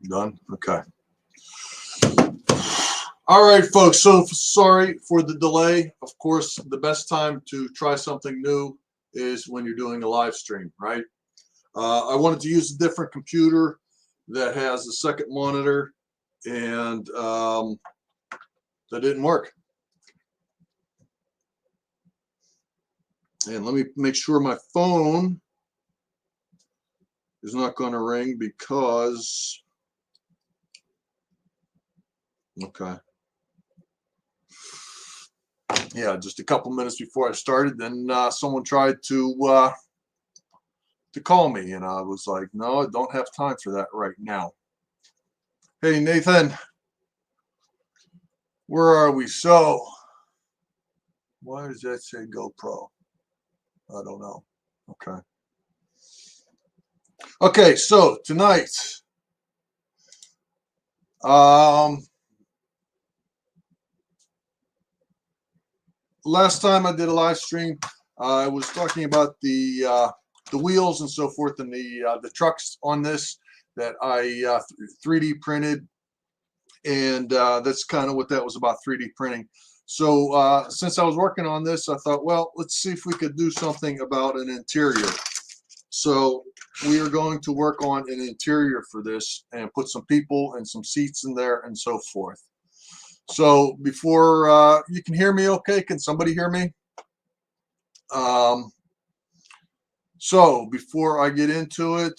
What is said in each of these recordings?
Done? Okay. All right, folks. So sorry for the delay. Of course, the best time to try something new is when you're doing a live stream, right? I wanted to use a different computer that has a second monitor, and that didn't work. And let me make sure my phone is not going to ring because, okay. Yeah, just a couple minutes before I started, then someone tried to call me, and I was like, no, I don't have time for that right now. Hey, Nathan, where are we? So, why does that say GoPro? I don't know. Okay. Okay, so tonight, last time I did a live stream, I was talking about the wheels and so forth, and the trucks on this that I 3D printed, and that's kind of what that was about, 3D printing. So since I was working on this, I thought, well, let's see if we could do something about an interior. So we are going to work on an interior for this and put some people and some seats in there and so forth. So before you can hear me okay? Can somebody hear me? So before I get into it,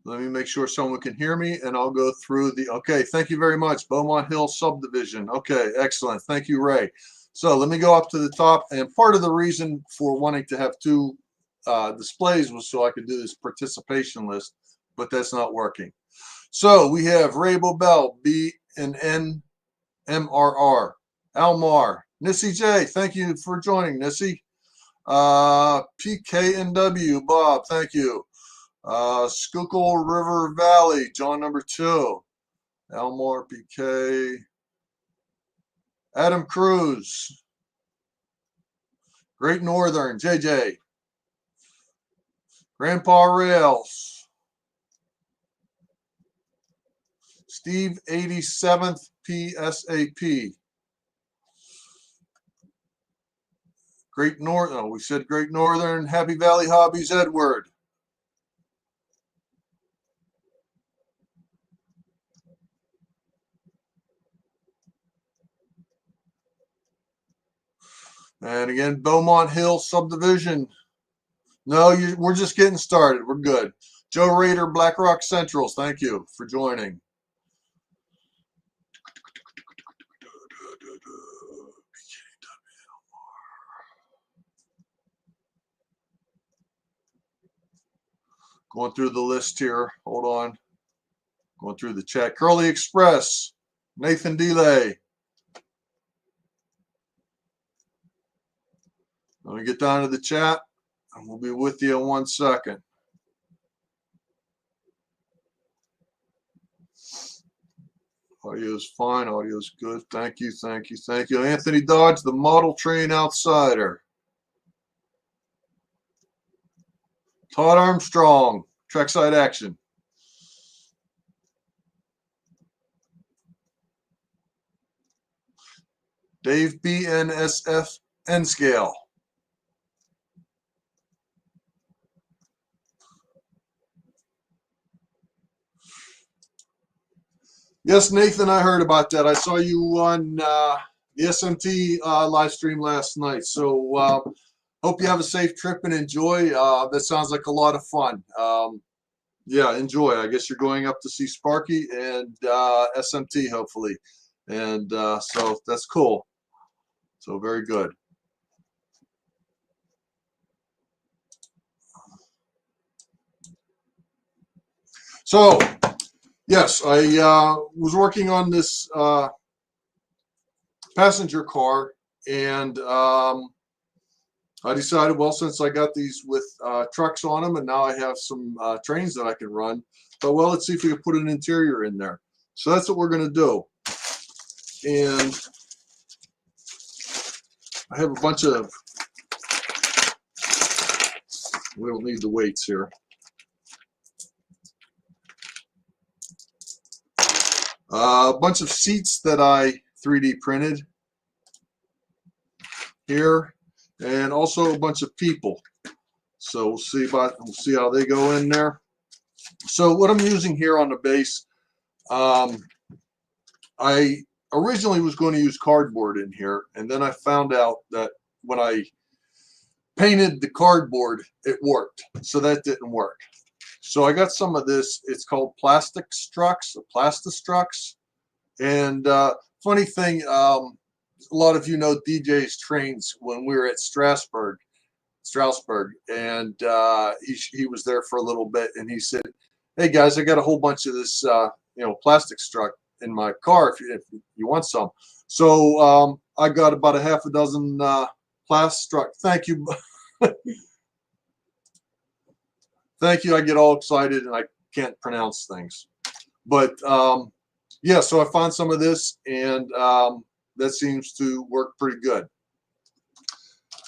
let me make sure someone can hear me, and I'll go through the, okay, thank you very much, Beaumont Hill Subdivision. Okay, excellent. Thank you, Ray. So let me go up to the top, and part of the reason for wanting to have two displays was so I could do this participation list, but that's not working. So we have Ray Bobel, BNN MRR, Almar, Nissy J, thank you for joining, Nissy. PKNW, Bob, thank you. Schuylkill River Valley, John number 2. Elmore, PK. Adam Cruz. Great Northern, JJ. Grandpa Rails. Steve 87th PSAP. Great Northern, oh, we said Great Northern. Happy Valley Hobbies, Edward. And again, Beaumont Hill Subdivision. No, we're just getting started. We're good. Joe Rader, Black Rock Centrals, thank you for joining. Going through the list here. Hold on. Going through the chat. Curly Express, Nathan Delay. Let me get down to the chat, and we'll be with you in 1 second. Audio's fine. Audio's good. Thank you, thank you, thank you. Anthony Dodge, the Model Train Outsider. Todd Armstrong, Trackside Action. Dave BNSF N-Scale. Yes, Nathan, I heard about that. I saw you on the SMT live stream last night. So hope you have a safe trip and enjoy. That sounds like a lot of fun. Yeah, enjoy. I guess you're going up to see Sparky and SMT, hopefully. And so that's cool. So very good. So, yes, I was working on this passenger car, and I decided, well, since I got these with trucks on them, and now I have some trains that I can run, so, well, let's see if we can put an interior in there. So that's what we're going to do. And I have a bunch of We don't need the weights here. A bunch of seats that I 3D printed here, and also a bunch of people. So we'll see how they go in there. So what I'm using here on the base, I originally was going to use cardboard in here, and then I found out that when I painted the cardboard, it worked. So that didn't work. So I got some of this. It's called Plastistrux. And funny thing, a lot of you know DJ's trains when we were at Strasbourg, and he was there for a little bit, and he said, "Hey guys, I got a whole bunch of this, Plastistrux in my car if you want some." So I got about a half a dozen Plastistrux. Thank you. Thank you. I get all excited and I can't pronounce things. But yeah, so I found some of this, and that seems to work pretty good.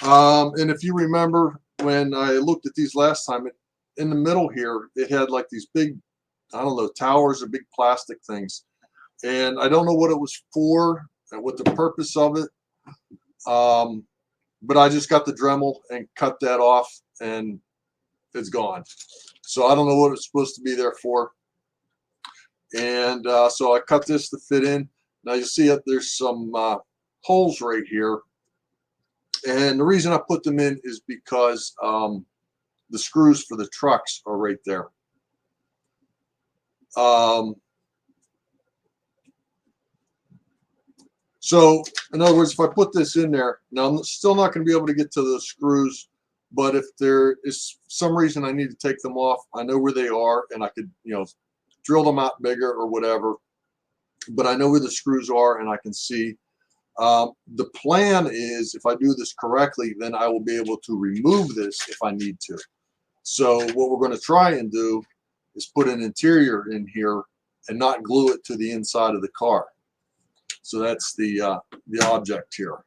And if you remember when I looked at these last time, in the middle here, it had like these big, I don't know, towers or big plastic things. And I don't know what it was for and what the purpose of it. But I just got the Dremel and cut that off, and it's gone. So I don't know what it's supposed to be there for. And so I cut this to fit in. Now you see that there's some holes right here. And the reason I put them in is because the screws for the trucks are right there. So in other words, if I put this in there, now I'm still not going to be able to get to the screws, but if there is some reason I need to take them off, I know where they are, and I could, drill them out bigger or whatever, but I know where the screws are and I can see. The plan is, if I do this correctly, then I will be able to remove this if I need to. So what we're going to try and do is put an interior in here and not glue it to the inside of the car. So that's the object here.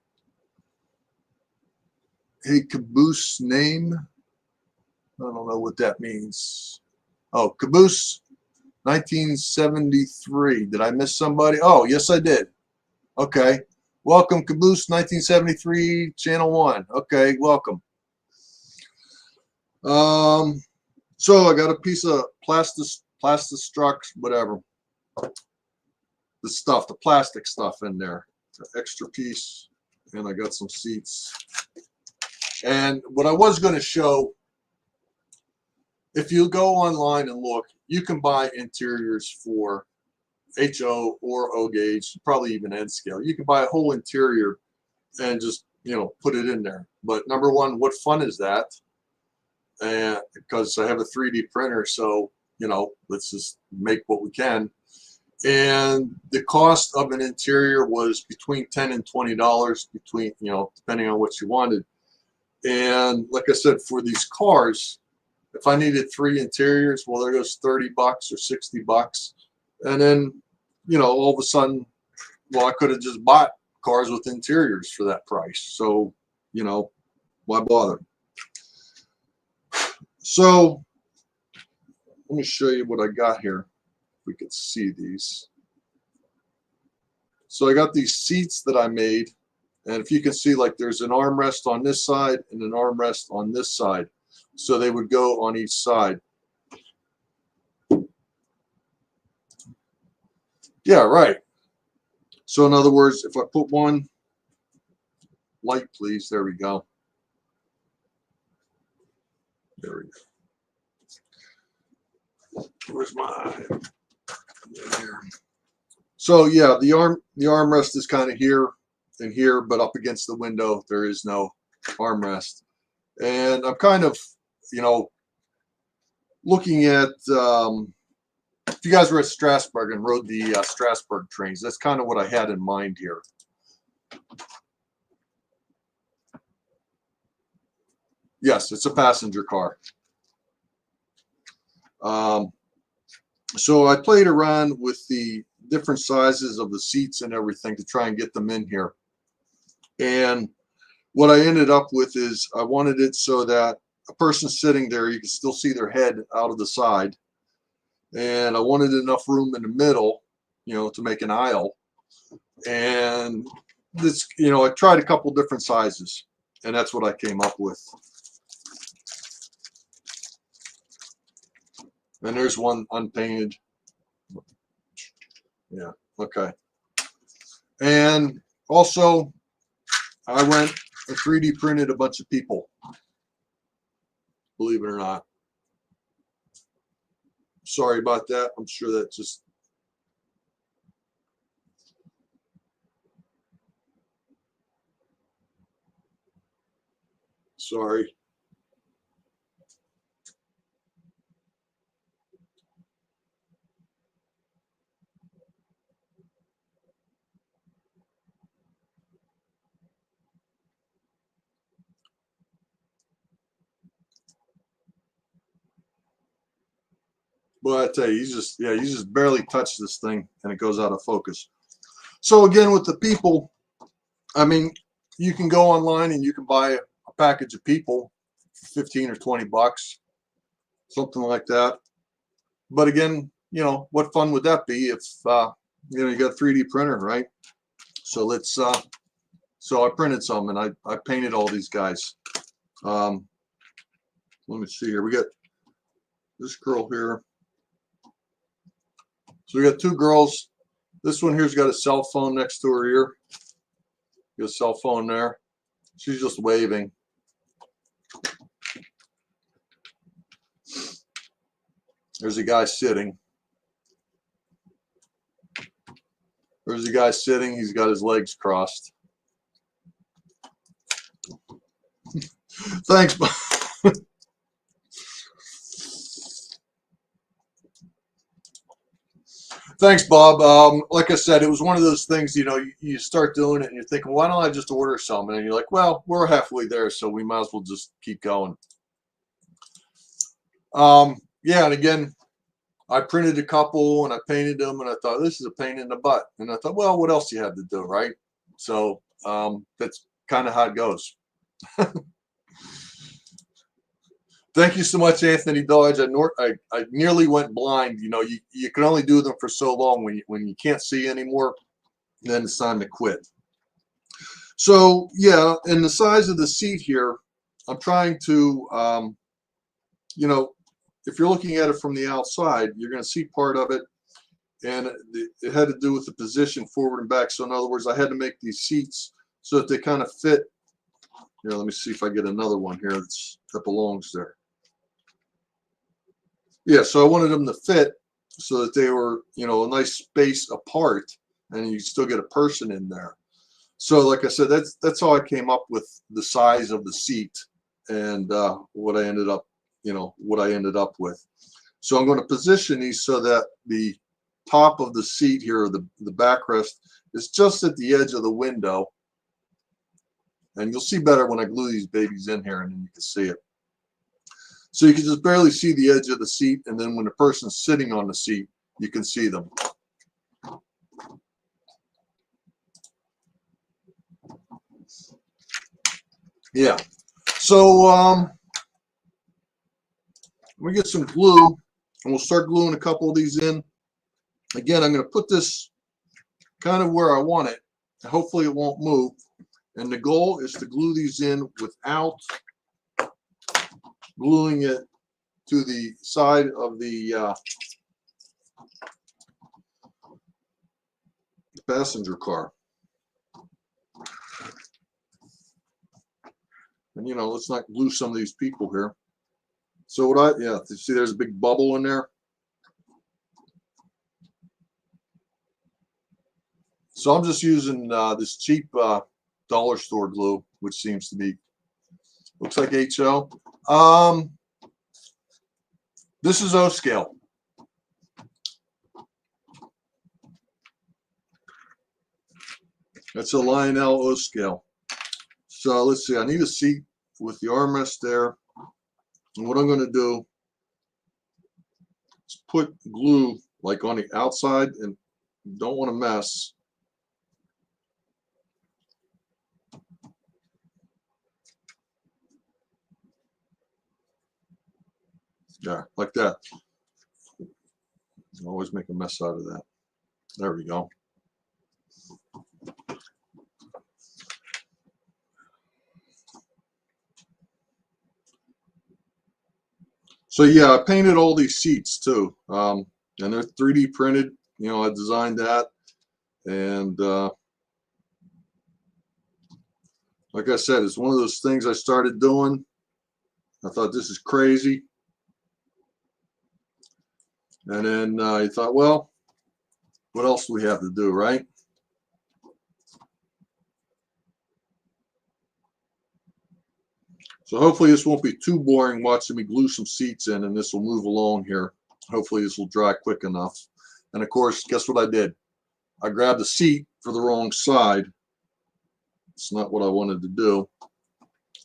Hey, Caboose name. I don't know what that means. Oh, Caboose 1973. Did I miss somebody? Oh, yes, I did. Okay. Welcome, Caboose 1973, Channel 1. Okay, welcome. So I got a piece of Plastistrux, whatever. The plastic stuff in there. An extra piece. And I got some seats. And what I was going to show, if you go online and look, you can buy interiors for HO or O gauge, probably even N scale. You can buy a whole interior and just, put it in there. But number one, what fun is that? And because I have a 3D printer, so, let's just make what we can. And the cost of an interior was between $10 and $20, depending on what you wanted. And like I said, for these cars, if I needed 3 interiors, well, there goes $30 or $60. And then, all of a sudden, well, I could have just bought cars with interiors for that price. So, why bother? So let me show you what I got here. If we could see these. So I got these seats that I made. And if you can see, like, there's an armrest on this side and an armrest on this side. So they would go on each side. Yeah, right. So in other words, if I put one, light please, there we go. There we go. Where's my, there. So yeah, the armrest is kind of here and here, but up against the window, there is no armrest. And I'm kind of, looking at, if you guys were at Strasbourg and rode the Strasbourg trains, that's kind of what I had in mind here. Yes, it's a passenger car. So I played around with the different sizes of the seats and everything to try and get them in here. And what I ended up with is I wanted it so that a person sitting there, you can still see their head out of the side. And I wanted enough room in the middle, you know, to make an aisle. And this, you know, I tried a couple different sizes, and that's what I came up with. And there's one unpainted. Yeah, okay. And also, I went and 3D printed a bunch of people, believe it or not. Sorry about that. I'm sure that just... Sorry. But I tell you, you just barely touch this thing and it goes out of focus. So again, with the people, I mean, you can go online and you can buy a package of people, 15 or 20 bucks, something like that. But again, you know, what fun would that be if, you know, you got a 3D printer, right? So let's, so I printed some and I painted all these guys. Let me see here. We got this girl here. So we got two girls. This one here's got a cell phone next to her ear. Got a cell phone there. She's just waving. There's a guy sitting. There's a guy sitting. He's got his legs crossed. Thanks. Thanks, Bob. Like I said, it was one of those things, you know, you start doing it and you're thinking, why don't I just order some? And you're like, well, we're halfway there, so we might as well just keep going. Yeah, and again, I printed a couple and I painted them and I thought, this is a pain in the butt. And I thought, well, what else do you have to do, right? So that's kind of how it goes. Thank you so much, Anthony Dodge. I nearly went blind. You know, you can only do them for so long. When you can't see anymore, then it's time to quit. So yeah, and the size of the seat here, I'm trying to, you know, if you're looking at it from the outside, you're going to see part of it, and it had to do with the position forward and back. So in other words, I had to make these seats so that they kind of fit. Here, let me see if I get another one here that belongs there. Yeah, so I wanted them to fit so that they were, you know, a nice space apart, and you still get a person in there. So, like I said, that's how I came up with the size of the seat and what I ended up, you know, what I ended up with. So I'm going to position these so that the top of the seat here, or the backrest, is just at the edge of the window. And you'll see better when I glue these babies in here, and then you can see it. So you can just barely see the edge of the seat, and then when the person's sitting on the seat, you can see them. Yeah. So we get some glue, and we'll start gluing a couple of these in. Again, I'm going to put this kind of where I want it. Hopefully it won't move. And the goal is to glue these in without gluing it to the side of the passenger car. And, you know, let's not glue some of these people here. So what yeah, you see there's a big bubble in there. So I'm just using this cheap dollar store glue, which seems to be, looks like HO. This is O-Scale. That's a Lionel O-Scale. So let's see, I need a seat with the armrest there. And what I'm going to do is put glue like on the outside, and don't want to mess. Yeah, like that. Always make a mess out of that. There we go. So yeah, I painted all these seats too, and they're 3D printed. You know, I designed that, and like I said, it's one of those things I started doing. I thought this is crazy, and then I thought, well, what else do we have to do, right? So hopefully this won't be too boring watching me glue some seats in, and this will move along here. Hopefully this will dry quick enough. And of course, guess what I did? I grabbed the seat for the wrong side. It's not what I wanted to do.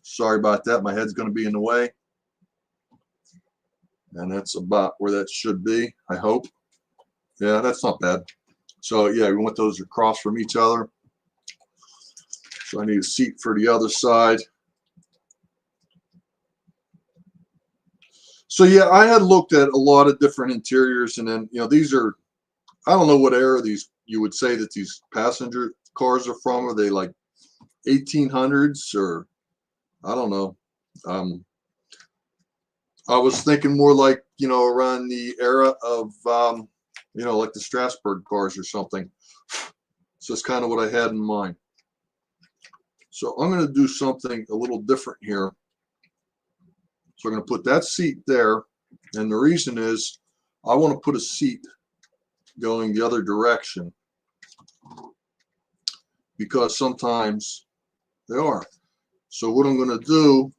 Sorry about that. My head's going to be in the way. And that's about where that should be, I hope. Yeah, that's not bad. So yeah, we want those across from each other. So I need a seat for the other side. So yeah, I had looked at a lot of different interiors, and then, you know, these are, I don't know what era these you would say that these passenger cars are from. Are they like 1800s, or I don't know. I was thinking more like, you know, around the era of, you know, like the Strasbourg cars or something. So it's kind of what I had in mind. So I'm going to do something a little different here. So I'm going to put that seat there. And the reason is I want to put a seat going the other direction, because sometimes they are. So what I'm going to do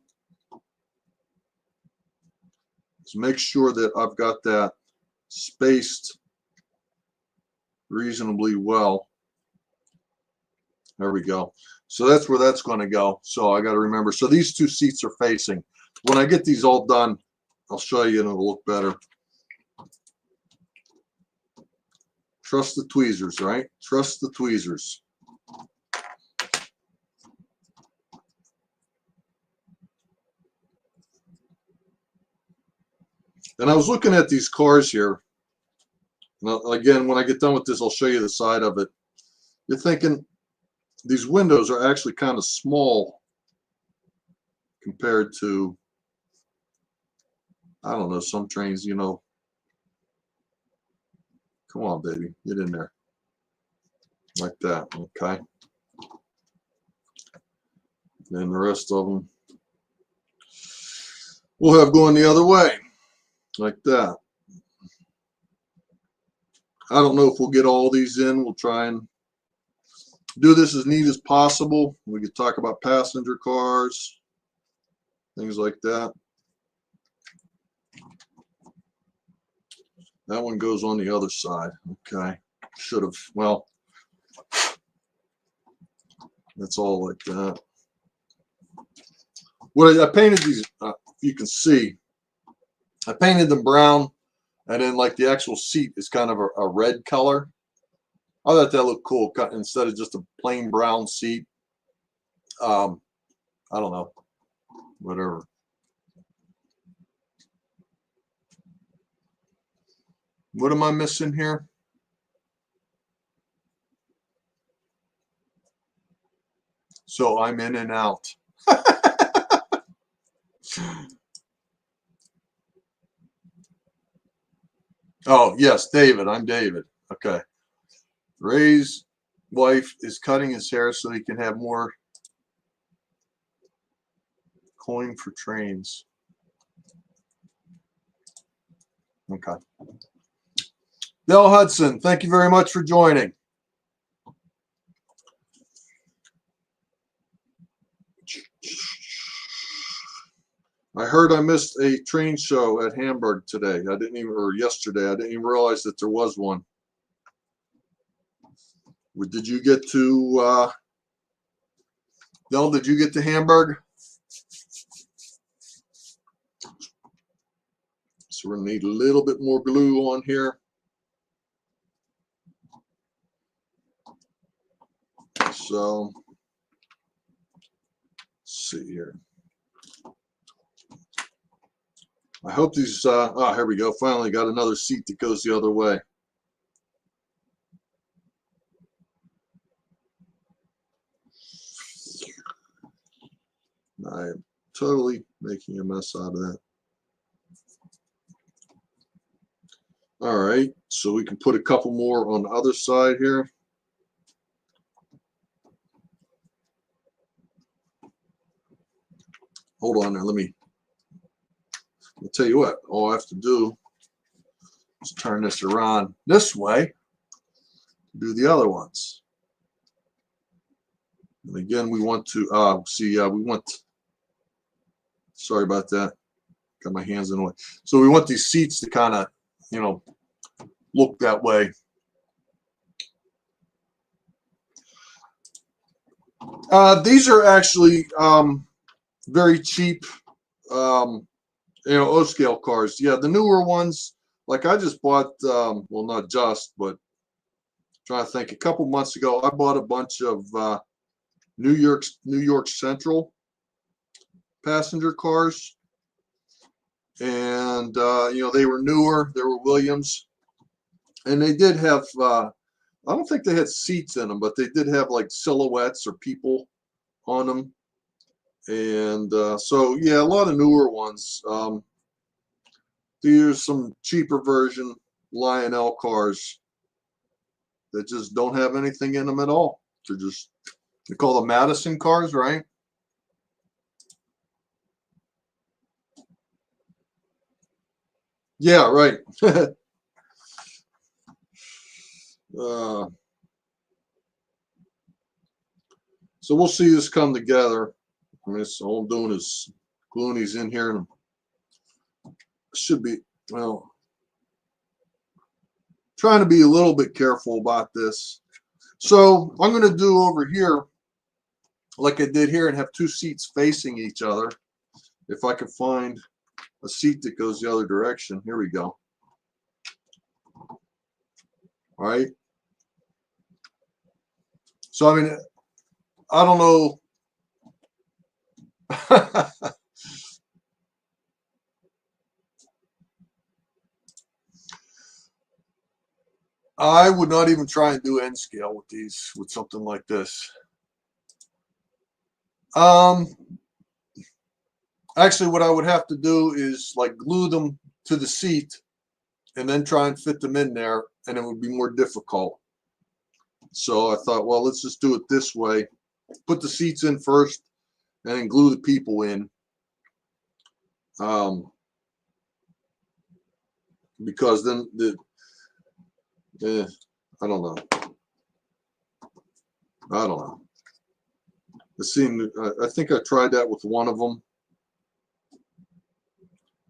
is make sure that I've got that spaced reasonably well. There we go. So that's where that's going to go. So I got to remember. So these two seats are facing. When I get these all done, I'll show you and it'll look better. Trust the tweezers, right? Trust the tweezers. And I was looking at these cars here. Now, again, when I get done with this, I'll show you the side of it. You're thinking these windows are actually kind of small compared to, I don't know, some trains, you know. Come on, baby, get in there. Like that, okay? And the rest of them we'll have going the other way, like that. I don't know if we'll get all these in. We'll try and do this as neat as possible. We could talk about passenger cars, things like that. That one goes on the other side. Okay. Should have, well, that's all like that. Well, I painted these, you can see, I painted them brown, and then like the actual seat is kind of a red color. I thought that looked cool, instead of just a plain brown seat. I don't know, whatever. What am I missing here? So I'm in and out. Oh, yes, David. I'm David. Okay. Ray's wife is cutting his hair so he can have more coin for trains. Okay. Dell Hudson, thank you very much for joining. I heard I missed a train show at Hamburg today. I didn't even, or yesterday, I didn't even realize that there was one. Did you get to, Dell, did you get to Hamburg? So we're going to need a little bit more glue on here. So, let's see here. I hope these, oh, here we go. Finally got another seat that goes the other way. I am totally making a mess out of that. All right, so we can put a couple more on the other side here. Hold on there, I'll tell you what, all I have to do is turn this around this way, do the other ones. And again, we want to, sorry about that, got my hands in the way. So we want these seats to kind of, you know, look that way. These are actually very cheap, you know, O-scale cars. Yeah, the newer ones, like I just bought, well, not just, but trying to think, a couple months ago, I bought a bunch of New York Central passenger cars, and you know, they were newer. They were Williams, and they did have. I don't think they had seats in them, but they did have like silhouettes or people on them. And so, yeah, a lot of newer ones. There's some cheaper version Lionel cars that just don't have anything in them at all. They call them Madison cars, right? Yeah, right. So we'll see this come together. I mean, all I'm doing is gluing these in here, and should be, well, trying to be a little bit careful about this. So I'm going to do over here like I did here and have two seats facing each other. If I can find a seat that goes the other direction. Here we go. All right. So, I mean, I don't know. I would not even try and do N scale with these, with something like this. Actually, what I would have to do is like glue them to the seat and then try and fit them in there, and it would be more difficult. So I thought, well, let's just do it this way. Put the seats in first and then glue the people in. Because then I don't know. It seemed, I think I tried that with one of them.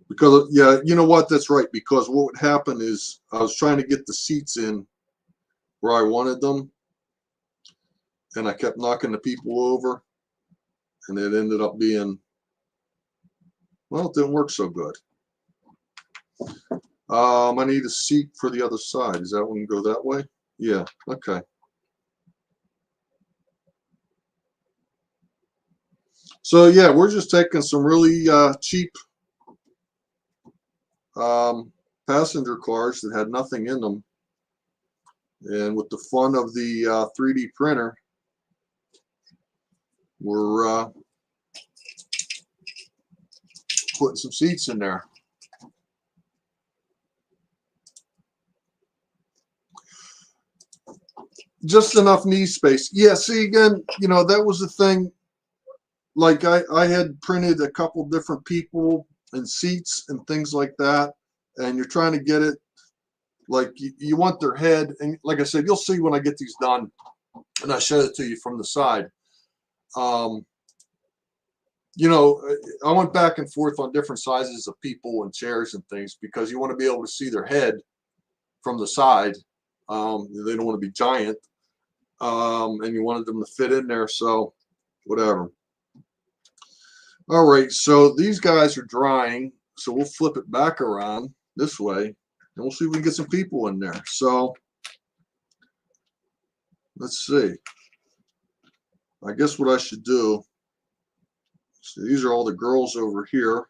Because, yeah, you know what? That's right. Because what would happen is I was trying to get the seats in where I wanted them, and I kept knocking the people over, and it ended up being, well, it didn't work so good. I need a seat for the other side. Is that one go that way? Yeah, okay. So yeah, we're just taking some really cheap passenger cars that had nothing in them, and with the fun of the 3D printer, we're putting some seats in there. Just enough knee space. Yeah, see, again, you know, that was the thing. Like I had printed a couple different people and seats and things like that, and you're trying to get it like you want their head, and like I said, you'll see when I get these done and I show it to you from the side. You know, I went back and forth on different sizes of people and chairs and things because you want to be able to see their head from the side. They don't want to be giant, and you wanted them to fit in there, so whatever. All right, so these guys are drying, so we'll flip it back around this way, and we'll see if we can get some people in there. So let's see. I guess what I should do, so these are all the girls over here.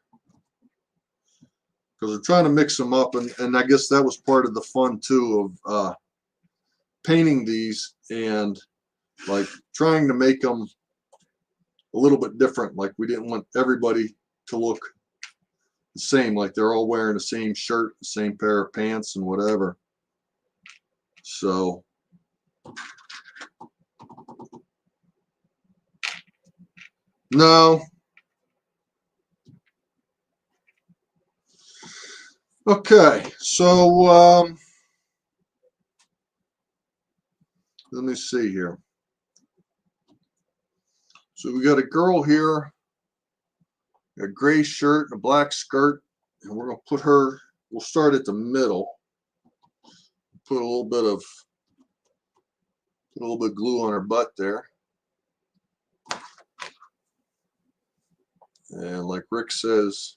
because we're trying to mix them up, and I guess that was part of the fun too of painting these and like trying to make them a little bit different. Like we didn't want everybody to look the same, like they're all wearing the same shirt, the same pair of pants and whatever. So no. Okay, so let me see here. So we got a girl here, a gray shirt and a black skirt, and we're gonna put her, we'll start at the middle, put a little bit of glue on her butt there. And like Rick says,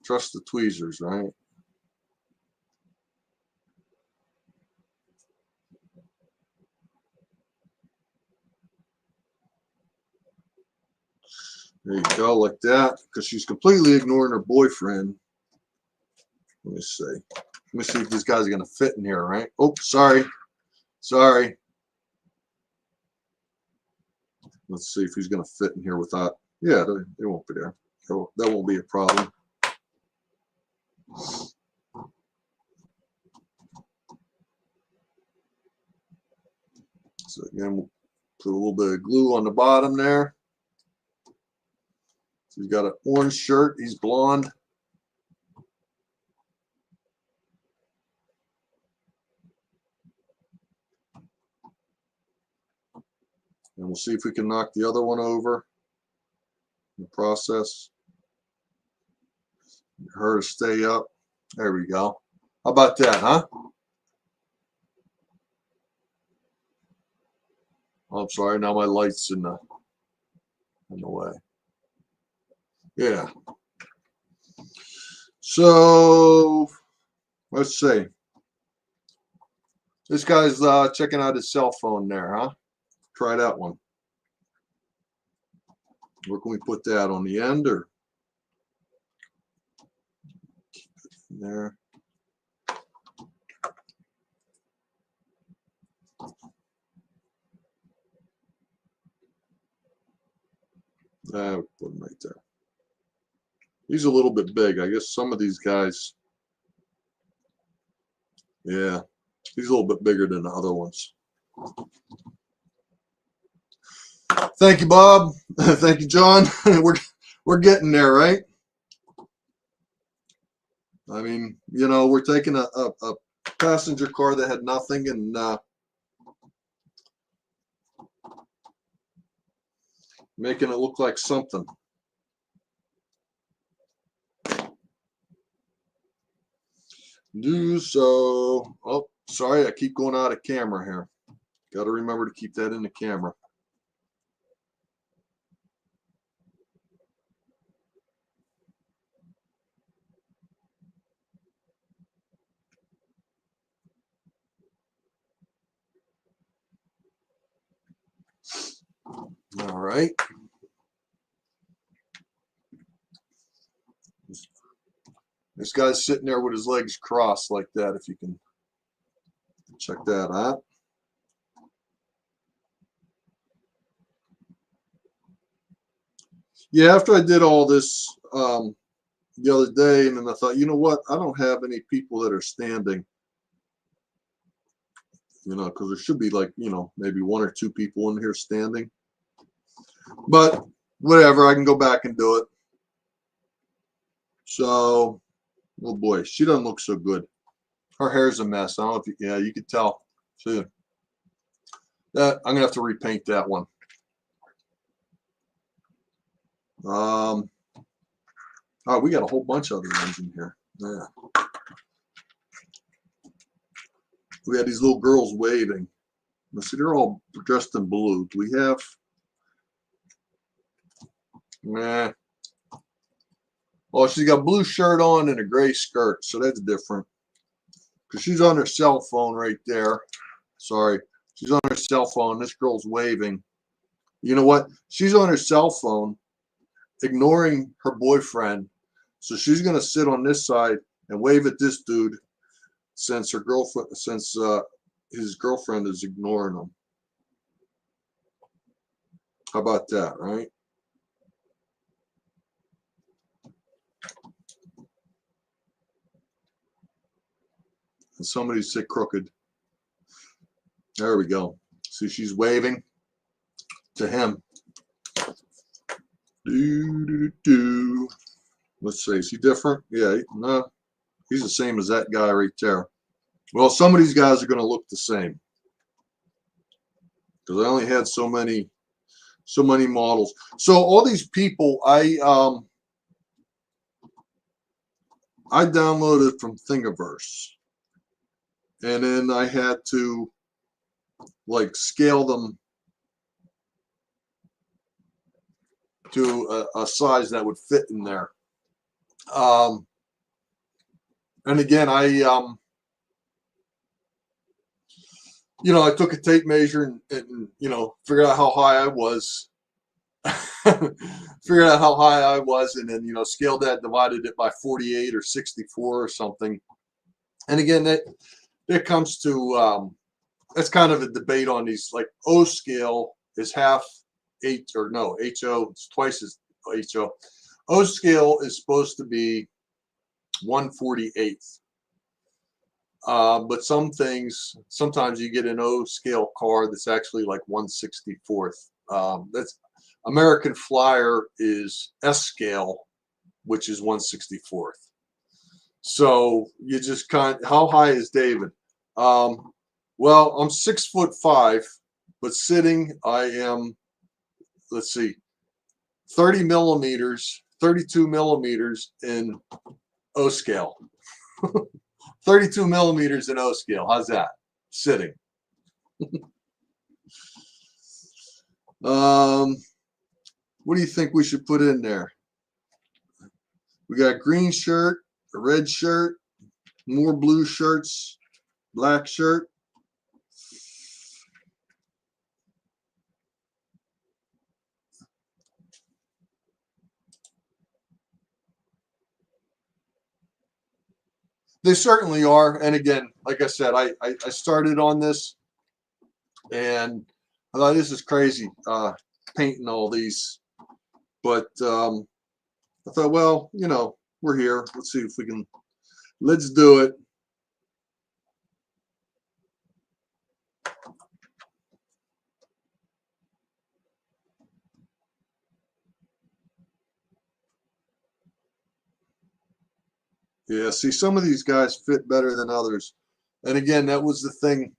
trust the tweezers, right? There you go, like that, because she's completely ignoring her boyfriend. Let me see. Let me see if these guys are going to fit in here, right? Oh, sorry. Sorry. Let's see if he's going to fit in here without. Yeah, they won't be there. That won't be a problem. So again, we'll put a little bit of glue on the bottom there. So he's got an orange shirt. He's blonde. And we'll see if we can knock the other one over in the process. Her to stay up. There we go. How about that, huh? Oh, I'm sorry. Now my light's in the way. Yeah. So let's see. This guy's checking out his cell phone there, huh? Try that one. Where can we put that, on the end or there? Put him right there. He's a little bit big. I guess some of these guys, yeah, he's a little bit bigger than the other ones. Thank you, Bob. Thank you, John. We're getting there, right? I mean, you know, we're taking a passenger car that had nothing and making it look like something. Do so. Oh, sorry, I keep going out of camera here. Got to remember to keep that in the camera. All right. This guy's sitting there with his legs crossed like that, if you can check that out. Yeah, after I did all this the other day, and then I thought, you know what? I don't have any people that are standing, you know, because there should be like, you know, maybe 1 or 2 people in here standing. But whatever, I can go back and do it. So, oh boy, she doesn't look so good. Her hair's a mess. I don't know if you, yeah, you could tell. See, that I'm gonna have to repaint that one. Oh, we got a whole bunch of other ones in here. Yeah. We had these little girls waving. Let's see, they're all dressed in blue. Do we have? Nah. Oh, she's got a blue shirt on and a gray skirt, so that's different. Because she's on her cell phone right there. Sorry. She's on her cell phone. This girl's waving. You know what? She's on her cell phone, ignoring her boyfriend, So she's going to sit on this side and wave at this dude since her girlfriend, since his girlfriend is ignoring him. How about that, right? And somebody said crooked. There we go. See, she's waving to him. Do. Let's see. Is he different? Yeah, no. He's the same as that guy right there. Well, some of these guys are going to look the same because I only had so many models. So all these people, I downloaded from Thingiverse, and then I had to like scale them to a size that would fit in there. And again, I you know, I took a tape measure and you know, figured out how high I was. Figured out how high I was, and then, you know, scaled that, divided it by 48 or 64 or something. And again, that comes to that's kind of a debate on these. Like O scale is half H, or no, HO, it's twice as HO. O scale is supposed to be 1/48th. But some things, sometimes you get an O scale car that's actually like 1/64th. That's American Flyer is S scale, which is 1/64th. So you just how high is David? Well, I'm 6'5", but sitting I am, let's see, 30 millimeters, 32 millimeters in O scale. 32 millimeters in O scale. How's that? Sitting. What do you think we should put in there? We got green shirt, a red shirt, more blue shirts, black shirt. They certainly are. And again, like I said, I started on this and I thought, this is crazy, painting all these. But I thought, well, you know, we're here. Let's see if we can, let's do it. Yeah, see, some of these guys fit better than others. And again, that was the thing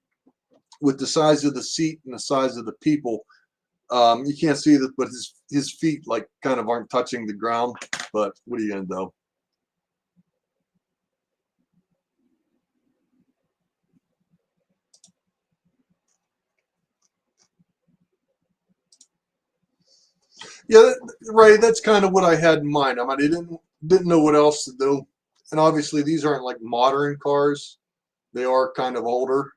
with the size of the seat and the size of the people. You can't see this, but his feet like kind of aren't touching the ground. But what are you gonna do? Yeah, right. That's kind of what I had in mind. I mean, I didn't know what else to do, and obviously these aren't like modern cars. They are kind of older.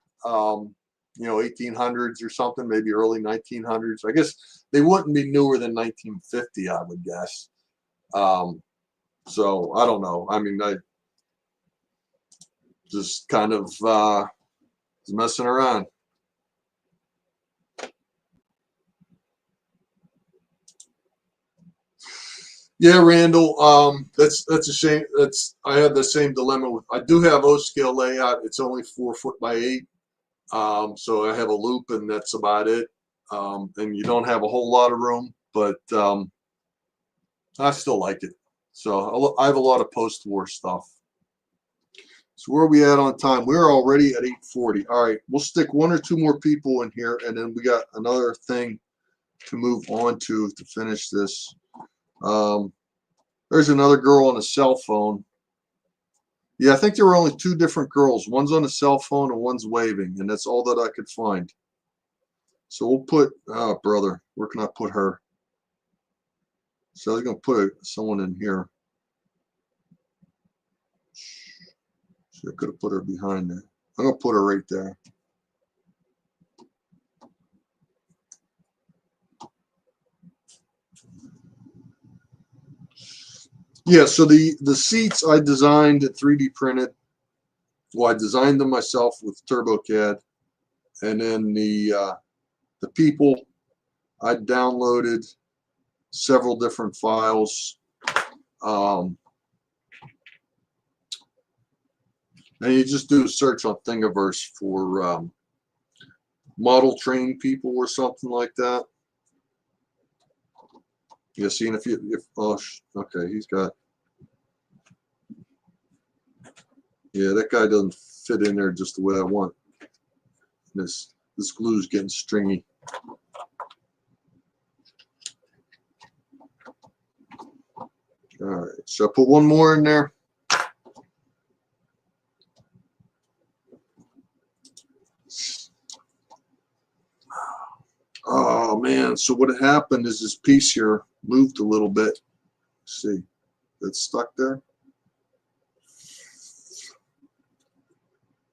You know, 1800s or something, maybe early 1900s. I guess they wouldn't be newer than 1950, I would guess. So I don't know. I mean, I just kind of messing around. Yeah, Randall. That's a shame. I had the same dilemma with. I do have O scale layout. It's only 4 foot by 8. So I have a loop, and that's about it. And you don't have a whole lot of room, but I still like it. So I have a lot of post-war stuff. So where are we at on time? We're already at 8:40. All right, we'll stick one or two more people in here, and then we got another thing to move on to finish this. There's another girl on a cell phone. Yeah, I think there were only two different girls. One's on a cell phone and one's waving, and that's all that I could find. So we'll put, oh, brother, where can I put her? So they're going to put someone in here. So I could have put her behind there. I'm going to put her right there. Yeah, so the seats I designed at 3D printed. Well, I designed them myself with TurboCAD, and then the people, I downloaded several different files. Um, and you just do a search on Thingiverse for model train people or something like that. Yeah, seeing if oh, okay, he's got, yeah, that guy doesn't fit in there just the way I want. This glue's getting stringy. All right, so I put one more in there. Oh man, so what happened is this piece here moved a little bit. Let's see, it's stuck there.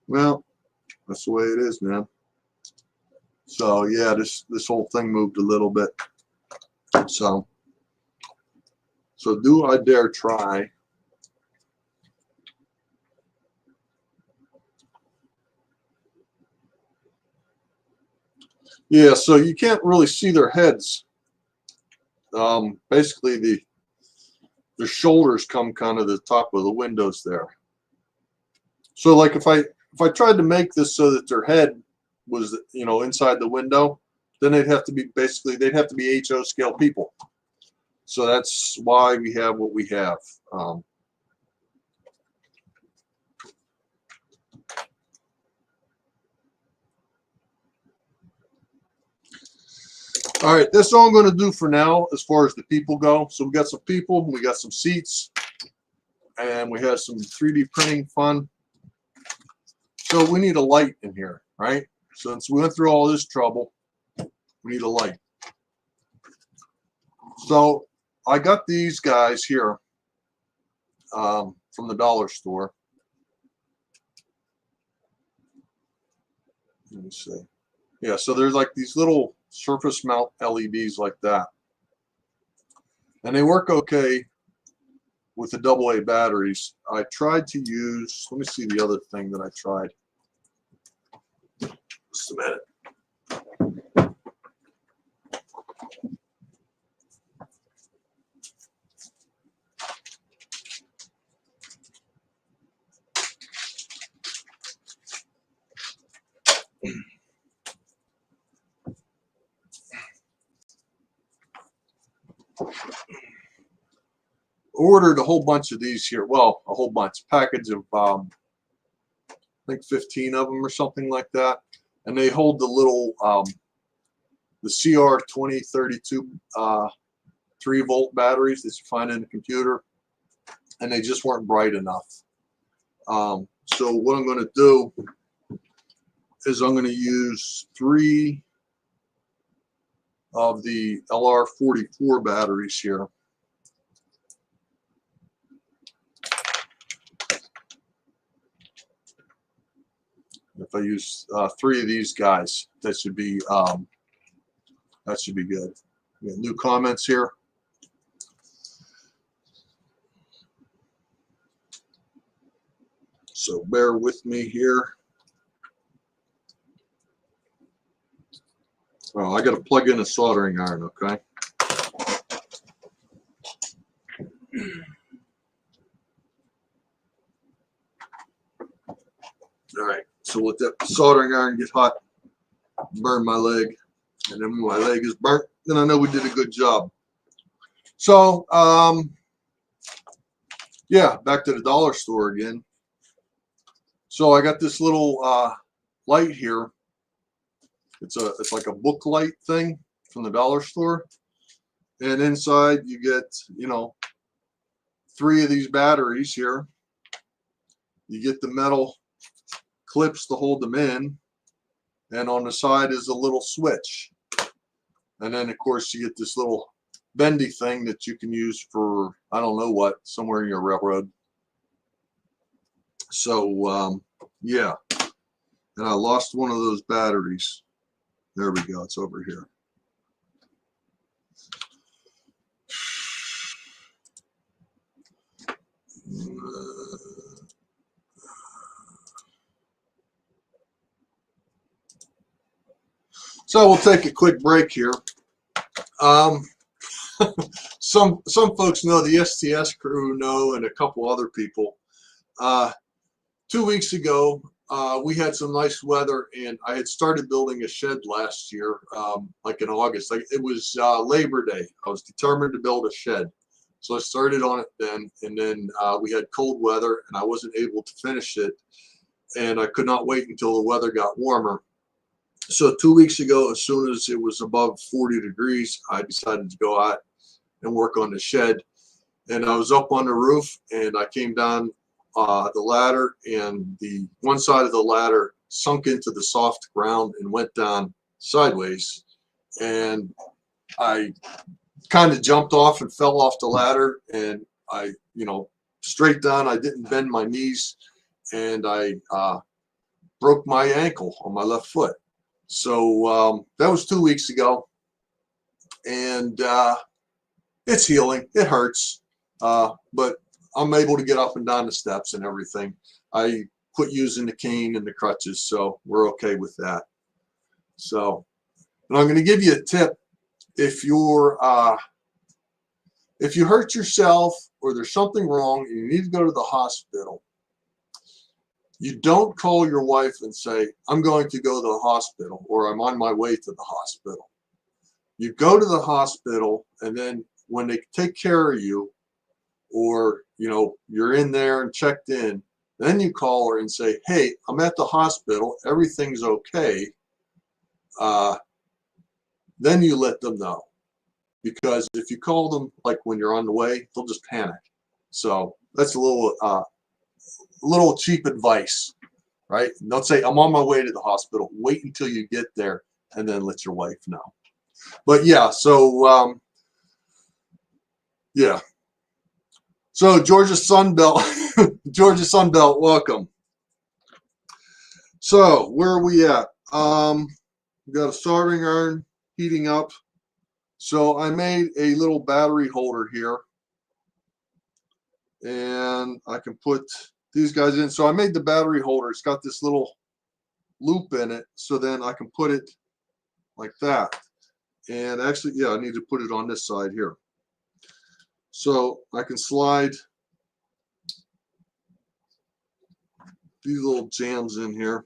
Well, that's the way it is, man. So yeah, this whole thing moved a little bit. So do I dare try? Yeah, so you can't really see their heads. Basically, the shoulders come kind of the top of the windows there. So like if I tried to make this so that their head was, you know, inside the window, then they'd have to be HO scale people. So that's why we have what we have. All right, that's all I'm going to do for now as far as the people go. So we got some people, we got some seats, and we have some 3D printing fun. So we need a light in here, right? Since we went through all this trouble, we need a light. So I got these guys here from the dollar store. Let me see. Yeah, so there's like these little surface mount LEDs like that. And they work okay with the AA batteries. I tried to use, let me see the other thing that I tried. Just a minute. Ordered a whole bunch of these here. Well, a whole bunch, package of I think 15 of them or something like that. And they hold the little the CR2032 3-volt batteries that you find in the computer, and they just weren't bright enough. So what I'm going to do is I'm going to use 3 of the LR44 batteries here. If I use 3 of these guys, that should be good. We got new comments here. So bear with me here. Oh, I got to plug in a soldering iron, okay? All right, so let that soldering iron get hot, burn my leg, and then when my leg is burnt, then I know we did a good job. So, yeah, back to the dollar store again. So I got this little light here. It's like a book light thing from the dollar store, and inside you get, you know, 3 of these batteries here. You get the metal clips to hold them in, and on the side is a little switch. And then of course you get this little bendy thing that you can use for, I don't know what, somewhere in your railroad. So yeah, and I lost one of those batteries. There we go, it's over here. So we'll take a quick break here. Some folks know, the STS crew know, and a couple other people. 2 weeks ago, we had some nice weather, and I had started building a shed last year, like in August. Like it was Labor Day. I was determined to build a shed, so I started on it then. And then we had cold weather, and I wasn't able to finish it, and I could not wait until the weather got warmer. So 2 weeks ago, as soon as it was above 40 degrees, I decided to go out and work on the shed. And I was up on the roof, and I came down the ladder, and the one side of the ladder sunk into the soft ground and went down sideways. And I kind of jumped off and fell off the ladder, and I, straight down. I didn't bend my knees, and I broke my ankle on my left foot. So that was 2 weeks ago, and it's healing. It hurts, but I'm able to get up and down the steps and everything. I quit using the cane and the crutches, so we're okay with that. So, and I'm going to give you a tip. If you hurt yourself or there's something wrong and you need to go to the hospital, you don't call your wife and say, I'm going to go to the hospital, or I'm on my way to the hospital. You go to the hospital, and then when they take care of you, or you're in there and checked in, then you call her and say, hey, I'm at the hospital, everything's okay. Then you let them know, because if you call them like when you're on the way, they'll just panic. So that's a little cheap advice, right? Don't say, I'm on my way to the hospital. Wait until you get there and then let your wife know. But yeah, so yeah. So Georgia Sunbelt, Georgia Sunbelt, welcome. So where are we at? We got a soldering iron heating up. So I made a little battery holder here, and I can put these guys in. So I made the battery holder. It's got this little loop in it, so then I can put it like that. And actually, yeah, I need to put it on this side here. So I can slide these little jams in here.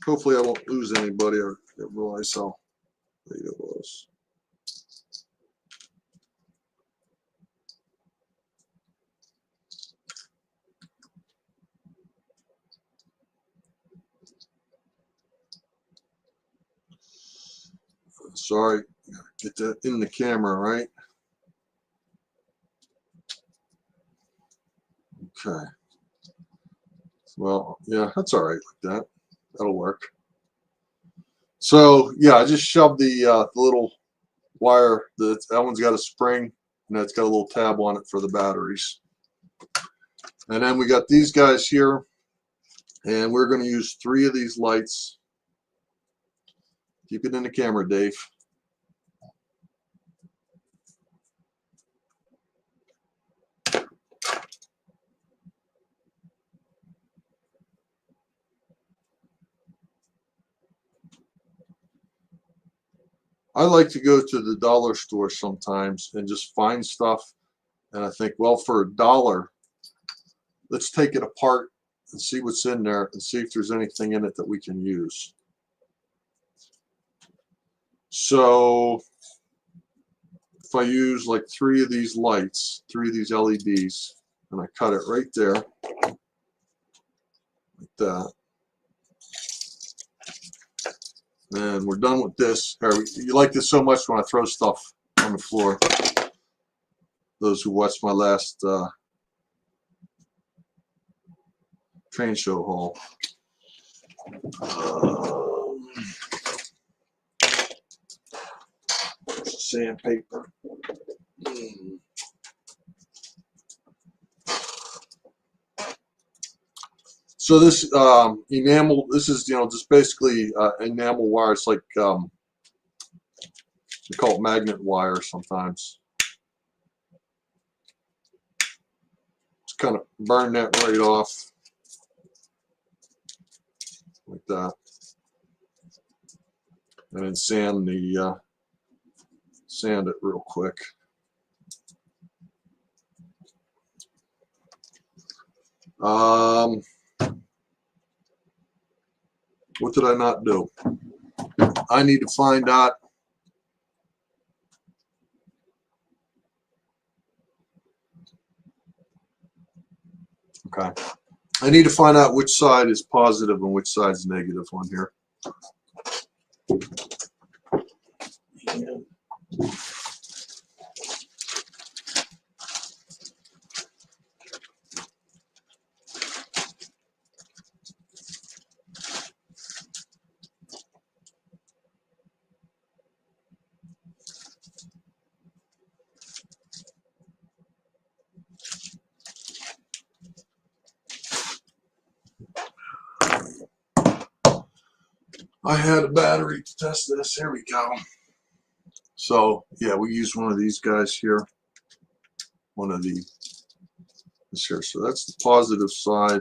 Hopefully I won't lose anybody. I didn't realize how late it was. Sorry, get that in the camera, right? Okay. Well, yeah, that's all right like that. That'll work. So yeah, I just shoved the little wire. That one's got a spring, and it's got a little tab on it for the batteries. And then we got these guys here, and we're going to use 3 of these lights. Keep it in the camera, Dave. I like to go to the dollar store sometimes and just find stuff, and I think, well, for $1, let's take it apart and see what's in there and see if there's anything in it that we can use. So if I use like 3 of these lights, 3 of these LEDs, and I cut it right there, like that. And we're done with this. You like this so much when I throw stuff on the floor. Those who watched my last train show haul. Sandpaper. So this enamel, this is just basically enamel wire. It's like we call it magnet wire sometimes. Just kind of burn that right off. like that, and then sand it real quick. What did I not do? I need to find out. Okay. I need to find out which side is positive and which side is negative on here. I had a battery to test this. Here we go. So yeah, we use one of these guys here. One of this here. So that's the positive side.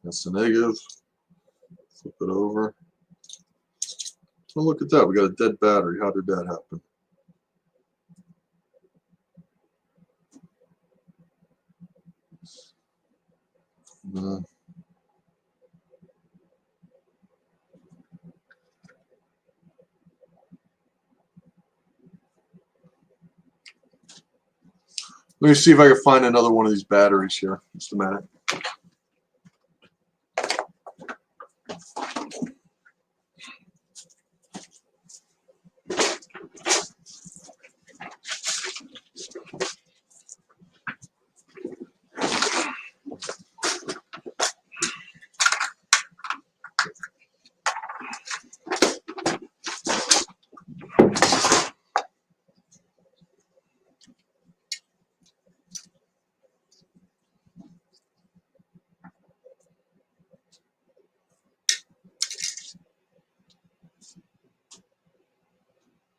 That's the negative. Flip it over. So look at that. We got a dead battery. How did that happen? Let me see if I can find another one of these batteries here. Just a minute.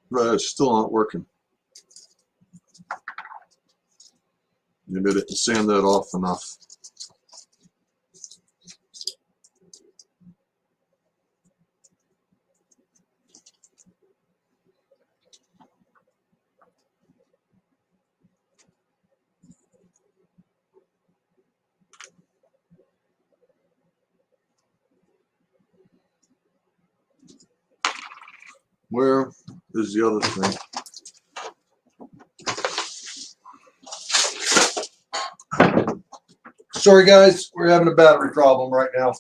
Right, it's still not working. Maybe I didn't sand that off enough. Where is the other thing? Sorry guys, we're having a battery problem right now.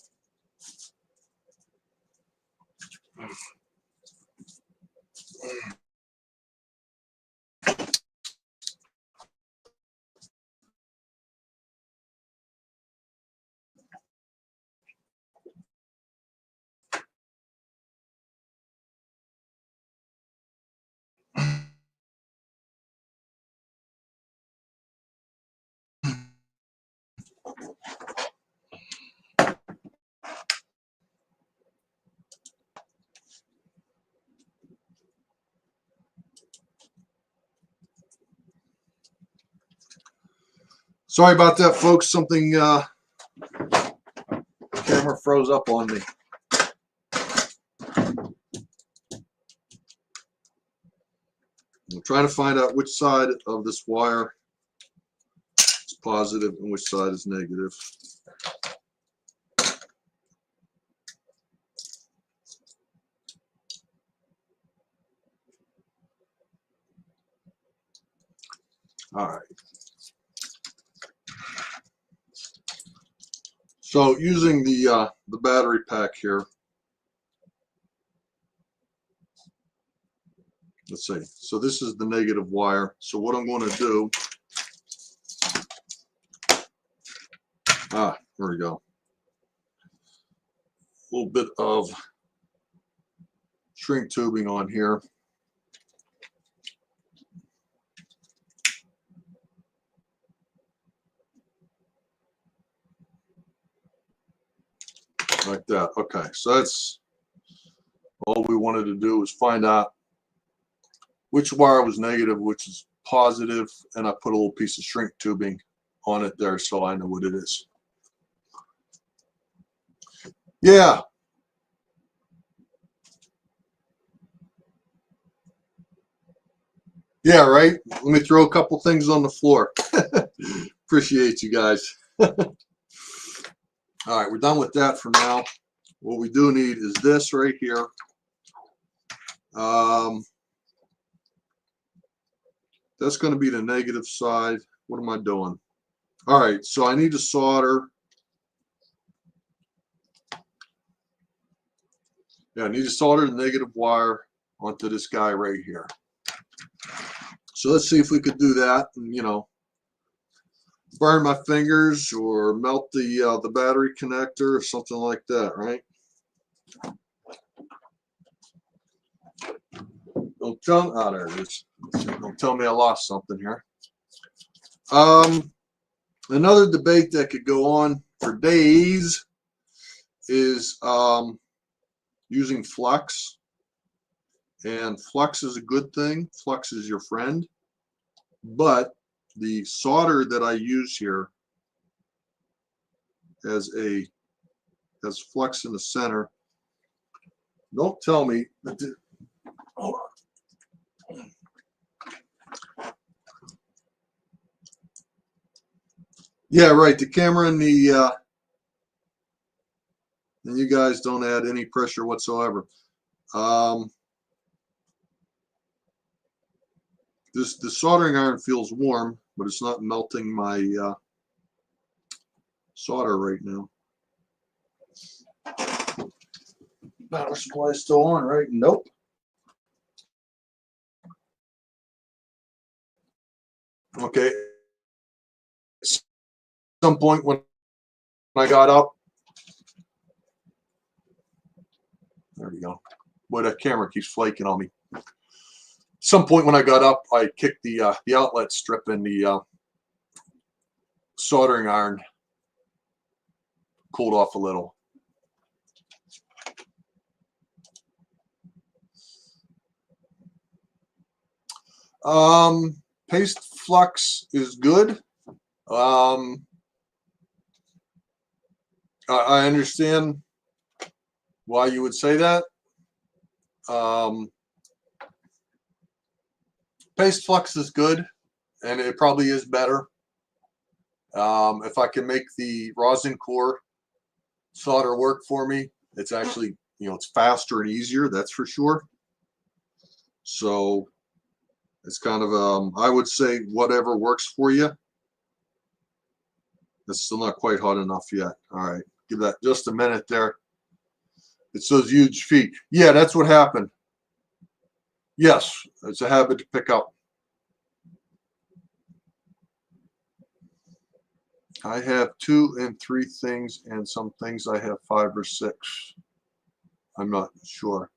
Sorry about that, folks. Something camera froze up on me. I'm trying to find out which side of this wire is positive and which side is negative. All right. So using the battery pack here, let's see. So this is the negative wire. So what I'm going to do, there we go. A little bit of shrink tubing on here. Like that. Okay, so that's all we wanted to do was find out which wire was negative, which is positive, and I put a little piece of shrink tubing on it there so I know what it is. Yeah. Yeah, right. Let me throw a couple things on the floor. Appreciate you guys. All right, we're done with that for now. What we do need is this right here. That's going to be the negative side. What am I doing? All right, so I need to solder. Yeah, I need to solder the negative wire onto this guy right here. So let's see if we could do that and, you know, burn my fingers or melt the battery connector or something like that, right? Don't tell, oh, there it is. Don't tell me I lost something here. Another debate that could go on for days is using flux. And flux is a good thing. Flux is your friend. But the solder that I use here has flux in the center. Don't tell me that. Hold on. Yeah, right. The camera and and you guys don't add any pressure whatsoever. The soldering iron feels warm, but it's not melting my solder right now. Power supply is still on, right? Nope. Okay. At some point when I got up, there we go. Boy, that camera keeps flaking on me. Some point when I got up, I kicked the outlet strip in the soldering iron, cooled off a little. Paste flux is good. I understand why you would say that. Paste flux is good, and it probably is better. If I can make the rosin core solder work for me, it's actually, you know, it's faster and easier, that's for sure. So it's kind of, I would say whatever works for you. It's still not quite hot enough yet. All right, give that just a minute there. It's those huge feet. Yeah, that's what happened. Yes, it's a habit to pick up. I have 2 and 3 things, and some things I have 5 or 6. I'm not sure.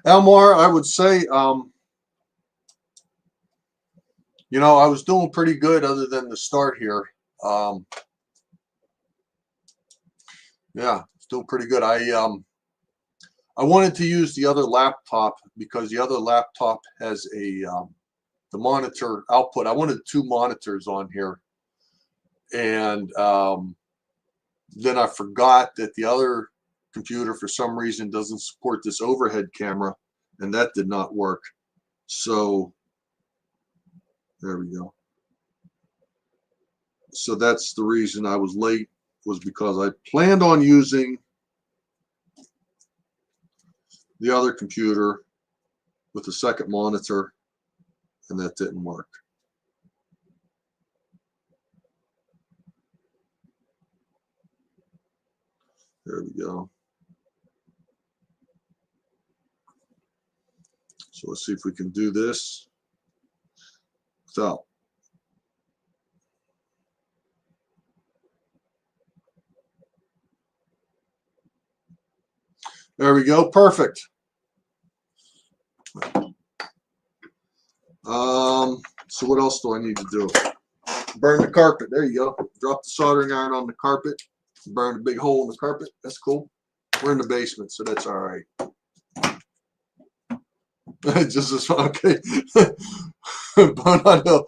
Elmar, I would say, you know, I was doing pretty good other than the start here. Yeah, still pretty good. I wanted to use the other laptop because the other laptop has a the monitor output. I wanted 2 monitors on here, and then I forgot that the other computer for some reason doesn't support this overhead camera, and that did not work. So there we go. So that's the reason I was late, was because I planned on using the other computer with the second monitor, and that didn't work. There we go. So let's see if we can do this without. There we go. Perfect. So what else do I need to do? Burn the carpet. There you go. Drop the soldering iron on the carpet. Burn a big hole in the carpet. That's cool. We're in the basement, so that's all right. Just as fun. Okay. Burn on hill.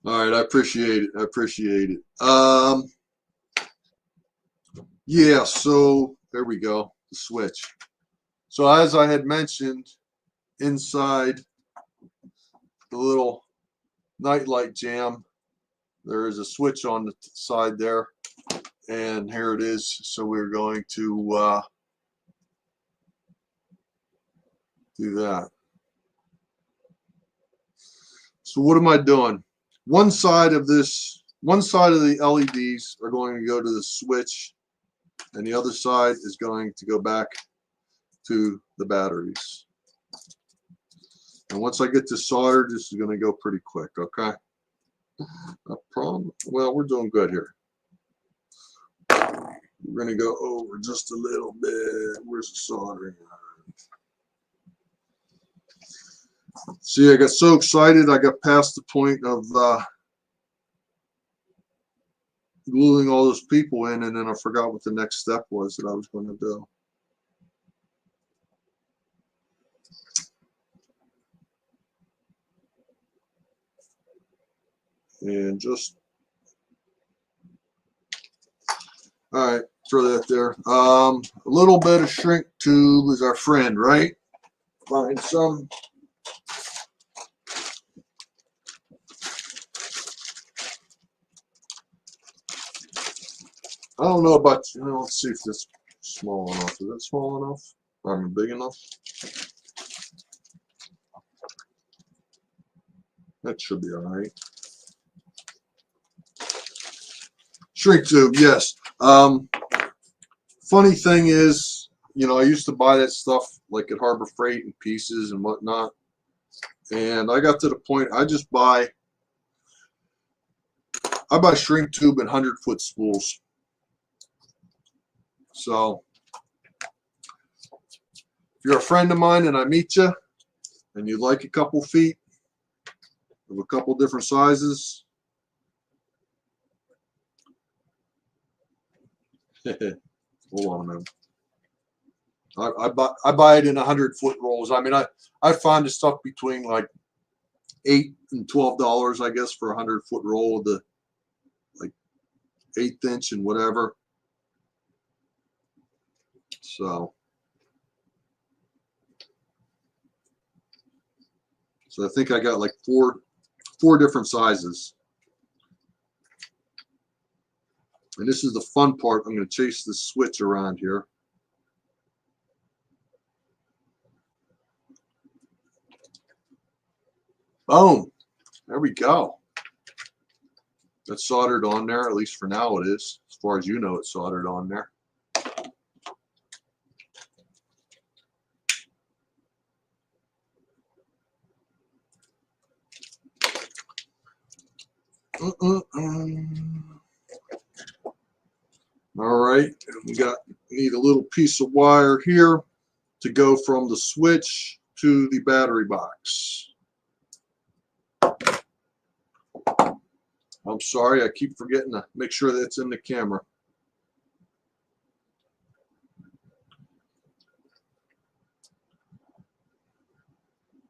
All right, I appreciate it. I appreciate it. Yeah, so there we go, the switch. So as I had mentioned, inside the little nightlight jam, there is a switch on the side there, and here it is. So we're going to do that. So what am I doing? One side of the LEDs are going to go to the switch, and the other side is going to go back to the batteries. And once I get this soldered, this is going to go pretty quick, okay? No problem. Well, we're doing good here. We're going to go over just a little bit. Where's the soldering iron? See, I got so excited, I got past the point of gluing all those people in, and then I forgot what the next step was that I was going to do. And just, all right, throw that there. A little bit of shrink tube is our friend, right? Find some. I don't know about you. Let's see if this is small enough. Is it small enough? I mean, big enough? That should be all right. Shrink tube, yes. Funny thing is, you know, I used to buy that stuff like at Harbor Freight in pieces and whatnot. And I got to the point, I buy shrink tube and 100-foot spools. So if you're a friend of mine and I meet you and you'd like a couple feet of a couple different sizes, hold on a minute. I buy it in 100-foot rolls. I mean, I find the stuff between like $8 and $12, I guess, for a 100-foot roll of the like 1/8 inch and whatever. So I think I got like four different sizes. And this is the fun part. I'm going to chase this switch around here. Boom. There we go. That's soldered on there, at least for now it is. As far as you know, it's soldered on there. All right, we need a little piece of wire here to go from the switch to the battery box. I'm sorry, I keep forgetting to make sure that it's in the camera.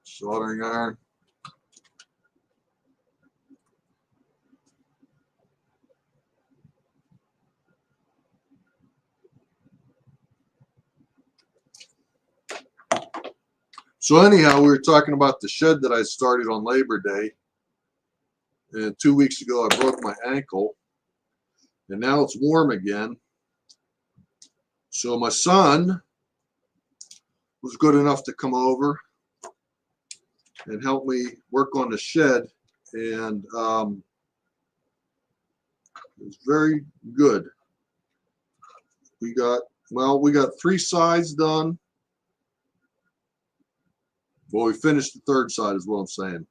Soldering iron. So anyhow, we were talking about the shed that I started on Labor Day. And 2 weeks ago, I broke my ankle. And now it's warm again. So my son was good enough to come over and help me work on the shed. And it was very good. We got 3 sides done. Well, we finished the 3rd side is what I'm saying.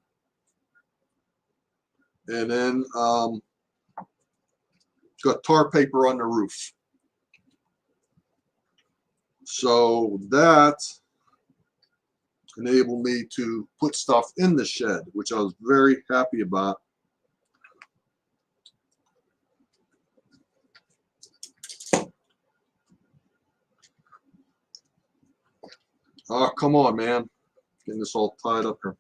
And then got tar paper on the roof. So that enabled me to put stuff in the shed, which I was very happy about. Oh, come on, man. Getting this all tied up here.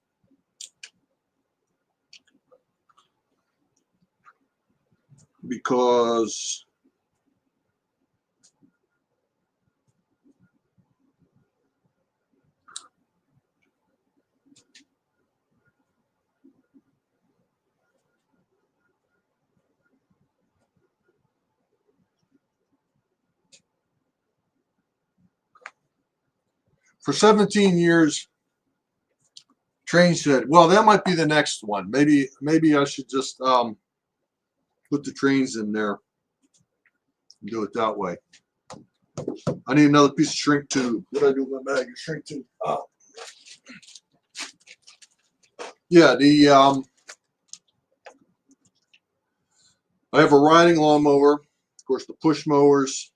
because for 17 years, train shed. Well, that might be the next one. Maybe I should just put the trains in there and do it that way. I need another piece of shrink tube. What did I do with my bag? A shrink tube. Oh. Yeah, I have a riding lawnmower, of course, the push mowers,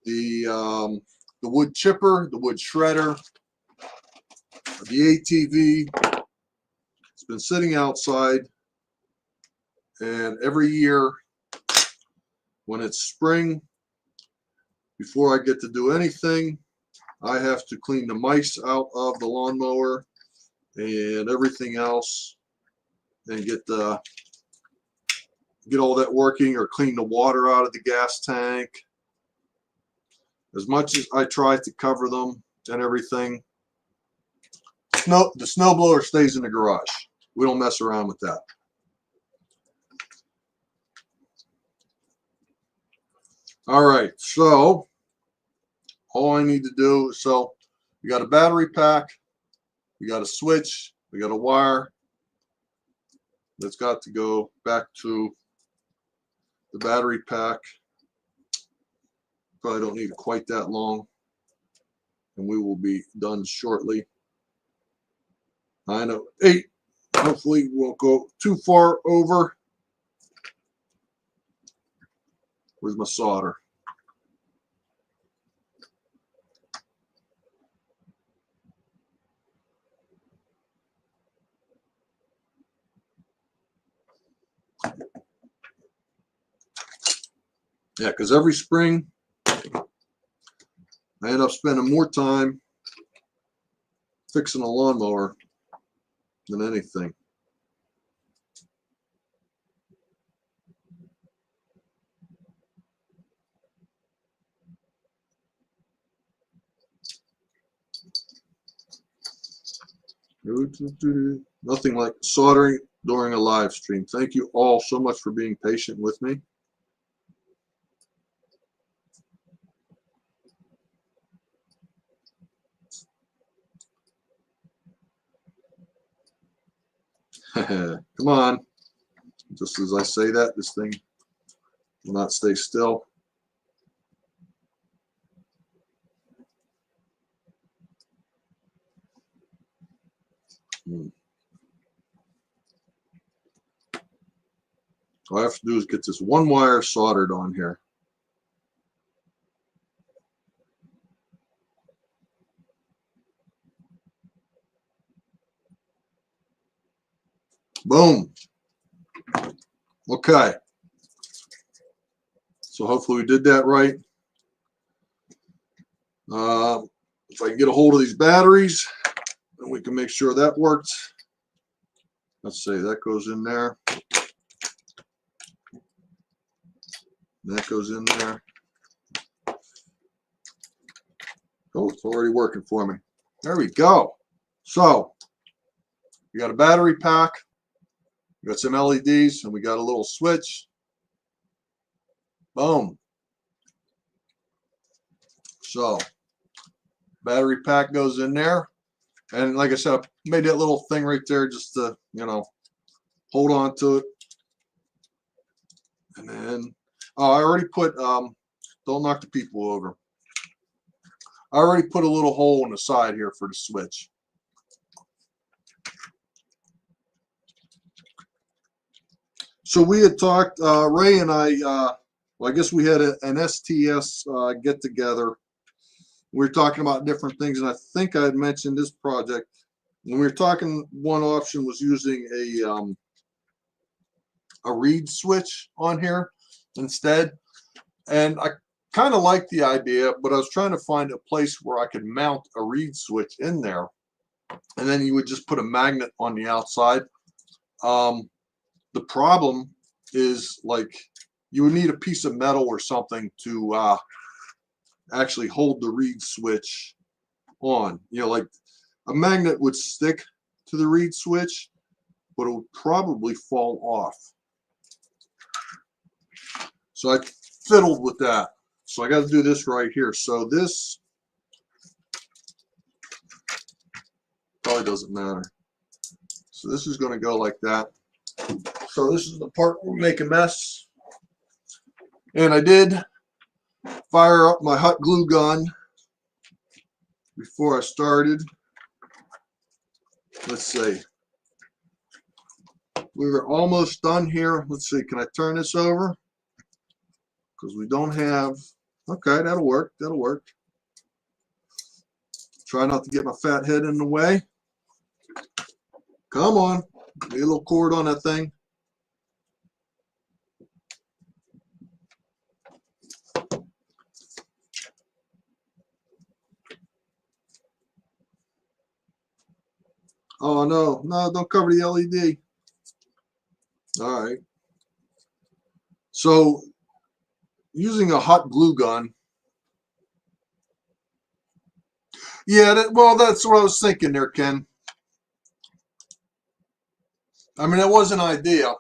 the wood chipper, the wood shredder, the ATV. It's been sitting outside, and every year when it's spring, before I get to do anything, I have to clean the mice out of the lawnmower and everything else, and get all that working, or clean the water out of the gas tank. As much as I try to cover them and everything, the snowblower stays in the garage. We don't mess around with that. All right, so all I need to do, so we got a battery pack, we got a switch, we got a wire that's got to go back to the battery pack. Probably don't need it quite that long, and we will be done shortly. 9:08. Hopefully won't go too far over. Where's my solder? Yeah, because every spring I end up spending more time fixing a lawnmower than anything. Nothing like soldering during a live stream. Thank you all so much for being patient with me. Come on. Just as I say that, this thing will not stay still. All I have to do is get this one wire soldered on here. Boom. Okay. So hopefully we did that right. If I can get a hold of these batteries, then we can make sure that works. Let's see, that goes in there. That goes in there. Oh, it's already working for me. There we go. So we got a battery pack, we got some LEDs, and we got a little switch. Boom. So battery pack goes in there, and like I said, I made that little thing right there just to, you know, hold on to it. And then, oh, I already put, don't knock the people over. I already put a little hole in the side here for the switch. So we had talked, Ray and I, well, I guess we had an STS get together. We were talking about different things, and I think I had mentioned this project. When we were talking, one option was using a reed switch on here instead. And I kind of liked the idea, but I was trying to find a place where I could mount a reed switch in there. And then you would just put a magnet on the outside. The problem is, like, you would need a piece of metal or something to actually hold the reed switch on. You know, like a magnet would stick to the reed switch, but it would probably fall off. So I fiddled with that. So I got to do this right here. So this probably doesn't matter. So this is going to go like that. So this is the part where we make a mess. And I did fire up my hot glue gun before I started. Let's see. We were almost done here. Let's see. Can I turn this over? Because we don't have. Okay, that'll work. That'll work. Try not to get my fat head in the way. Come on. Need a little cord on that thing. Oh, no. No, don't cover the LED. All right. So, using a hot glue gun. Yeah, well, that's what I was thinking there, Ken. I mean, that was an idea.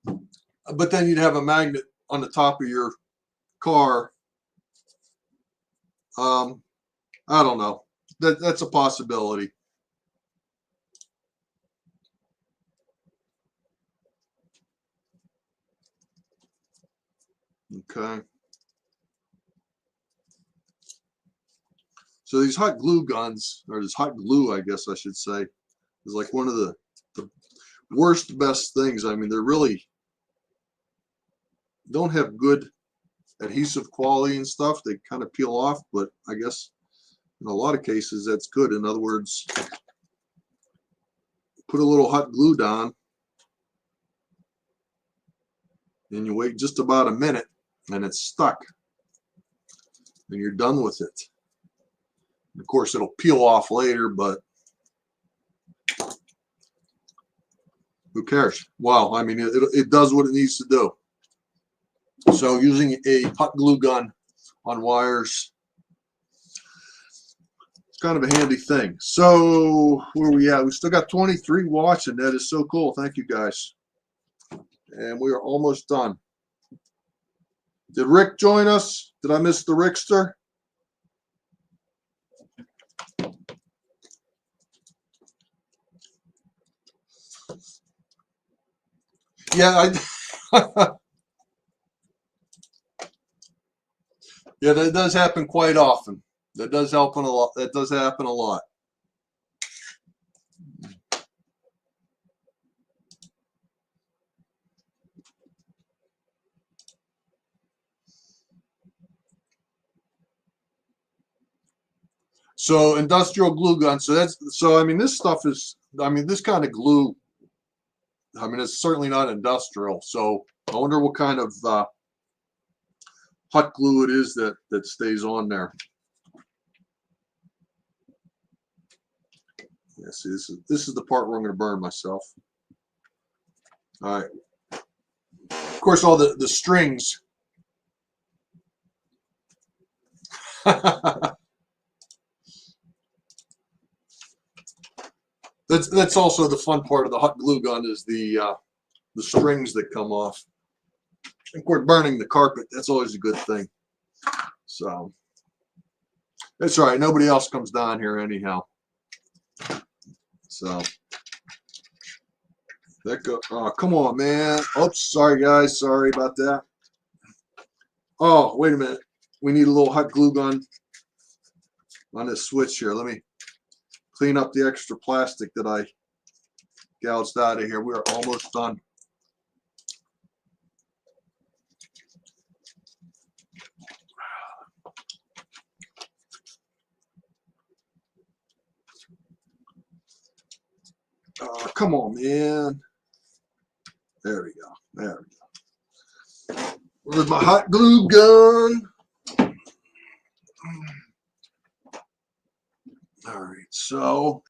But then you'd have a magnet on the top of your car. I don't know. That's a possibility. Okay. So these hot glue guns, or this hot glue, I guess I should say, is like one of the worst, best things. I mean, they're really don't have good adhesive quality and stuff. They kind of peel off, but I guess in a lot of cases that's good. In other words, put a little hot glue down and you wait just about a minute and it's stuck and you're done with it. Of course, it'll peel off later, but who cares? Well, I mean, it does what it needs to do. So using a hot glue gun on wires, it's kind of a handy thing. So where are we at? We still got 23 watching. That is so cool. Thank you, guys. And we are almost done. Did Rick join us? Did I miss the Rickster? Yeah, yeah, that does happen quite often. That does happen a lot. That does happen a lot. So industrial glue gun. So I mean this stuff is, I mean this kind of glue, I mean it's certainly not industrial. So I wonder what kind of hot glue it is that stays on there. Yeah, see, this is the part where I'm going to burn myself. All right. Of course, all the strings. That's also the fun part of the hot glue gun is the strings that come off. Of course, burning the carpet, that's always a good thing. So that's all right. Nobody else comes down here anyhow. So that go. Oh, come on, man. Oops, sorry guys. Sorry about that. Oh, wait a minute. We need a little hot glue gun on this switch here. Let me clean up the extra plastic that I gouged out of here. We are almost done. Come on, man. There we go. There we go. Where's my hot glue gun? All right, so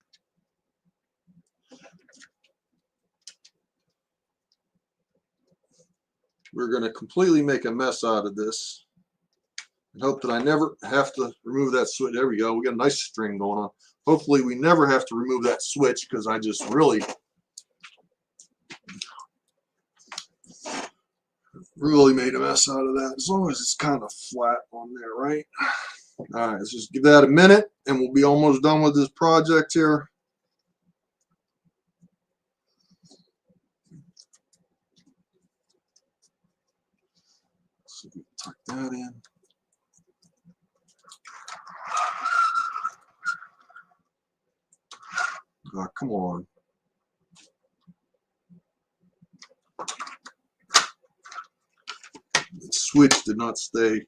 we're going to completely make a mess out of this and hope that I never have to remove that switch. There we go. We got a nice string going on. Hopefully we never have to remove that switch, because I just really made a mess out of that. As long as it's kind of flat on there, right? All right, let's just give that a minute and we'll be almost done with this project here. So we tuck that in. Oh, come on. The switch did not stay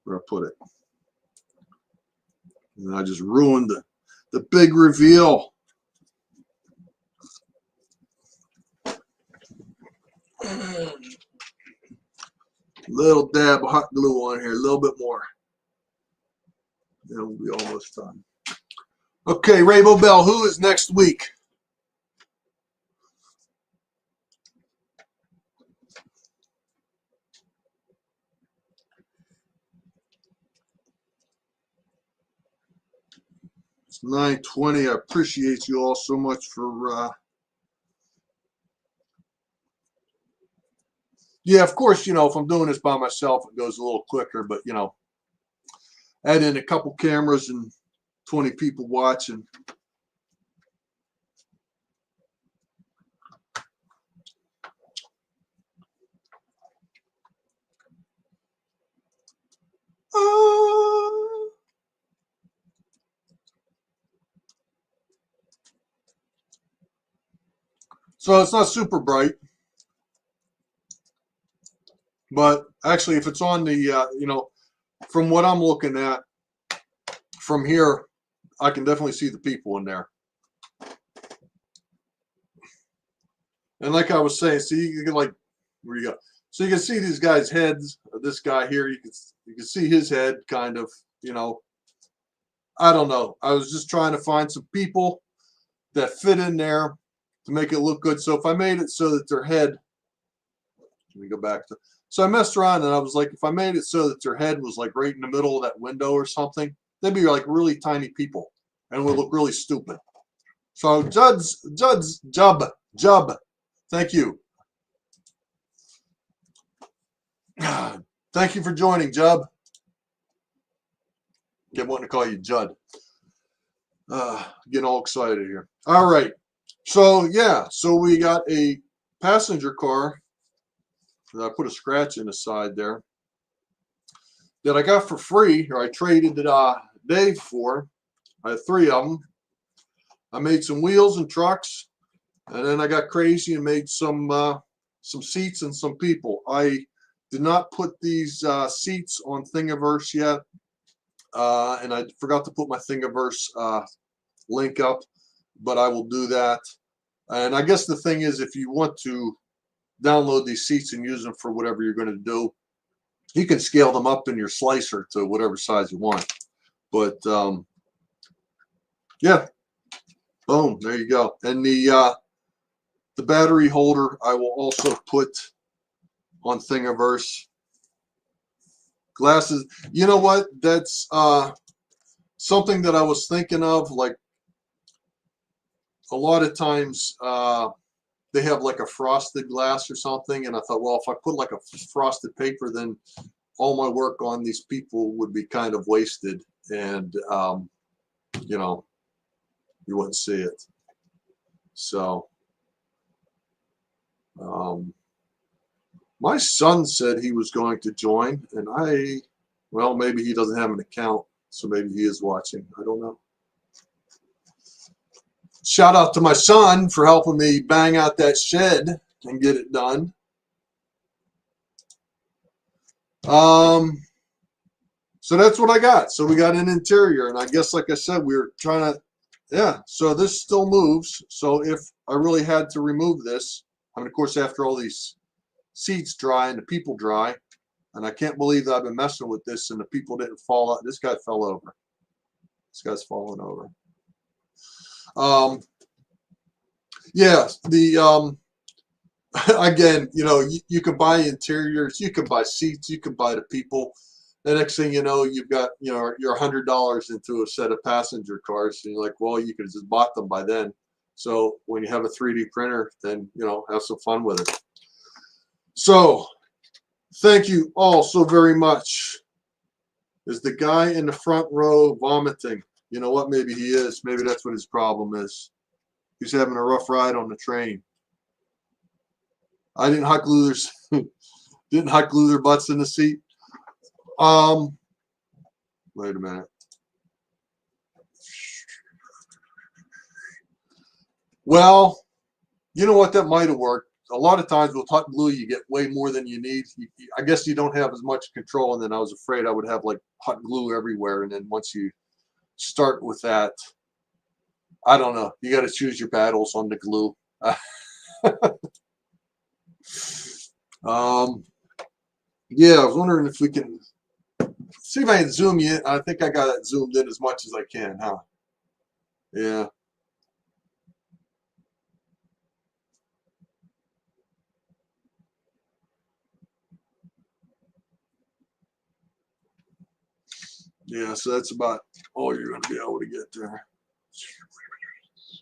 where I put it. And I just ruined the big reveal. Little dab of hot glue on here, a little bit more. Then we'll be almost done. Okay, Rainbow Bell, who is next week? It's 9:20. I appreciate you all so much for yeah, of course, you know, if I'm doing this by myself, it goes a little quicker, but you know, add in a couple cameras and 20 people watching. So it's not super bright, but actually if it's on the, you know, from what I'm looking at from here, I can definitely see the people in there. And like I was saying, see, you can like, where you go? So you can see these guys' heads. This guy here, you can see his head kind of, you know. I don't know. I was just trying to find some people that fit in there to make it look good. So if I made it so that their head, let me go back to, so I messed around and I was like, if I made it so that their head was like right in the middle of that window or something, they'd be like really tiny people and it would look really stupid. So Jub, thank you. Thank you for joining, Jub. Get wanting to call you Judd. Getting all excited here. All right. So yeah, so we got a passenger car that I put a scratch in the side there that I got for free, or I traded Dave for. I had 3 of them. I made some wheels and trucks, and then I got crazy and made some seats and some people. I did not put these seats on Thingiverse yet, and I forgot to put my Thingiverse link up, but I will do that. And I guess the thing is, if you want to download these seats and use them for whatever you're going to do, you can scale them up in your slicer to whatever size you want. But yeah, boom, there you go. And the battery holder I will also put on Thingiverse. Glasses, you know what? That's something that I was thinking of. Like a lot of times they have like a frosted glass or something, and I thought, well, if I put like a frosted paper, then all my work on these people would be kind of wasted, and you know, you wouldn't see it. So my son said he was going to join, and well, maybe he doesn't have an account, so maybe he is watching. I don't know. Shout out to my son for helping me bang out that shed and get it done. So that's what I got. So we got an interior, and I guess, like I said, we were trying to, yeah, so this still moves. So if I really had to remove this, I mean, of course, after all these seats dry and the people dry, and I can't believe that I've been messing with this and the people didn't fall out. This guy fell over. This guy's falling over. Yeah, again, you can buy interiors, you can buy seats, you can buy the people. The next thing you know, you've got, your $100 into a set of passenger cars, and you're like, well, you could have just bought them by then. So when you have a 3D printer, then, have some fun with it. So thank you all so very much. Is the guy in the front row vomiting? You know what? Maybe he is. Maybe that's what his problem is. He's having a rough ride on the train. I didn't hot glue their butts in the seat. Wait a minute. Well, you know what? That might have worked. A lot of times with hot glue, you get way more than you need. I guess you don't have as much control, and then I was afraid I would have like hot glue everywhere. And then once you start with that, I don't know. You got to choose your battles on the glue. Yeah, I was wondering if we can see if I can zoom you in. I think I got it zoomed in as much as I can, huh? Yeah. Yeah, so that's about all you're going to be able to get there.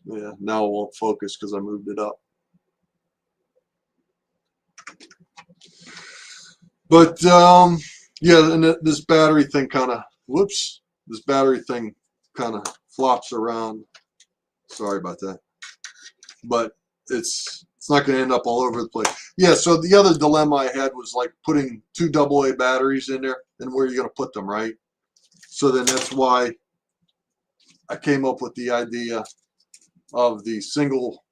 Yeah, now it won't focus because I moved it up. But yeah, and this battery thing kind of, whoops, this battery thing kind of flops around. Sorry about that. But it's not going to end up all over the place. Yeah, so the other dilemma I had was like putting 2 AA batteries in there, and where are you going to put them, right? So then that's why I came up with the idea of the single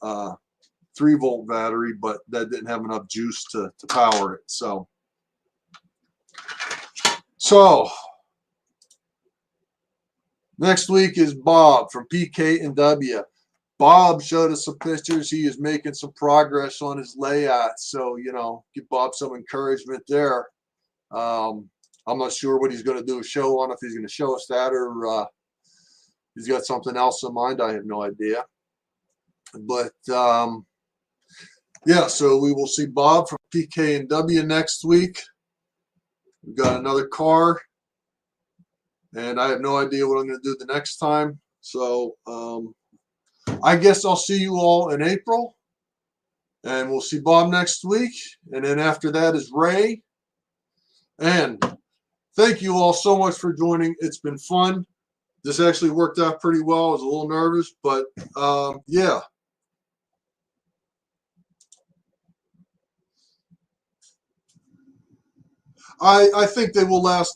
3-volt battery, but that didn't have enough juice to power it. So next week is Bob from PK&W. Bob showed us some pictures. He is making some progress on his layout. So, give Bob some encouragement there. I'm not sure what he's going to do a show on, if he's going to show us that or he's got something else in mind. I have no idea. But, yeah, so we will see Bob from PK&W next week. We've got another car, and I have no idea what I'm going to do the next time. So, I guess I'll see you all in April, and we'll see Bob next week. And then after that is Ray. And thank you all so much for joining. It's been fun. This actually worked out pretty well. I was a little nervous, but yeah. I think they will last.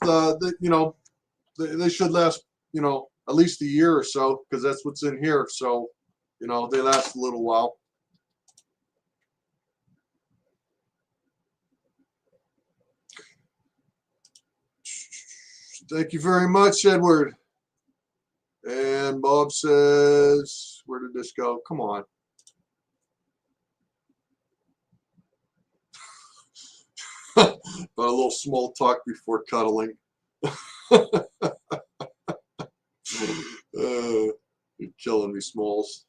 They should last. At least a year or so, because that's what's in here. So, they last a little while. Thank you very much, Edward. And Bob says, where did this go? Come on. But a little small talk before cuddling. You're killing me, Smalls.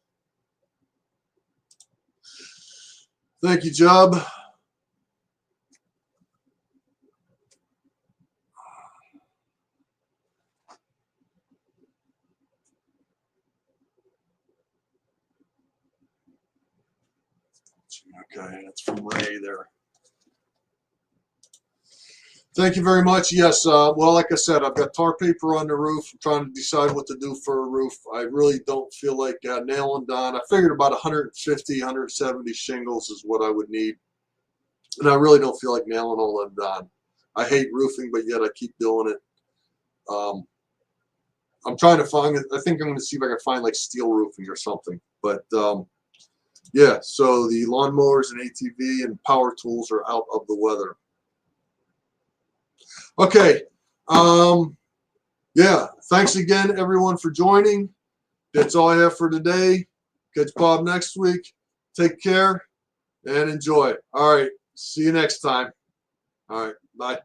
Thank you, Job. Okay, that's from Ray there. Thank you very much. Yes, well, like I said, I've got tar paper on the roof. I'm trying to decide what to do for a roof. I really don't feel like nailing down. I figured about 150, 170 shingles is what I would need. And I really don't feel like nailing all them down. I hate roofing, but yet I keep doing it. I'm trying to find, I think I'm going to see if I can find like steel roofing or something. But yeah, so the lawnmowers and ATV and power tools are out of the weather. Okay. Yeah, thanks again, everyone, for joining. That's all I have for today. Catch Bob next week. Take care and enjoy. All right. See you next time. All right. Bye.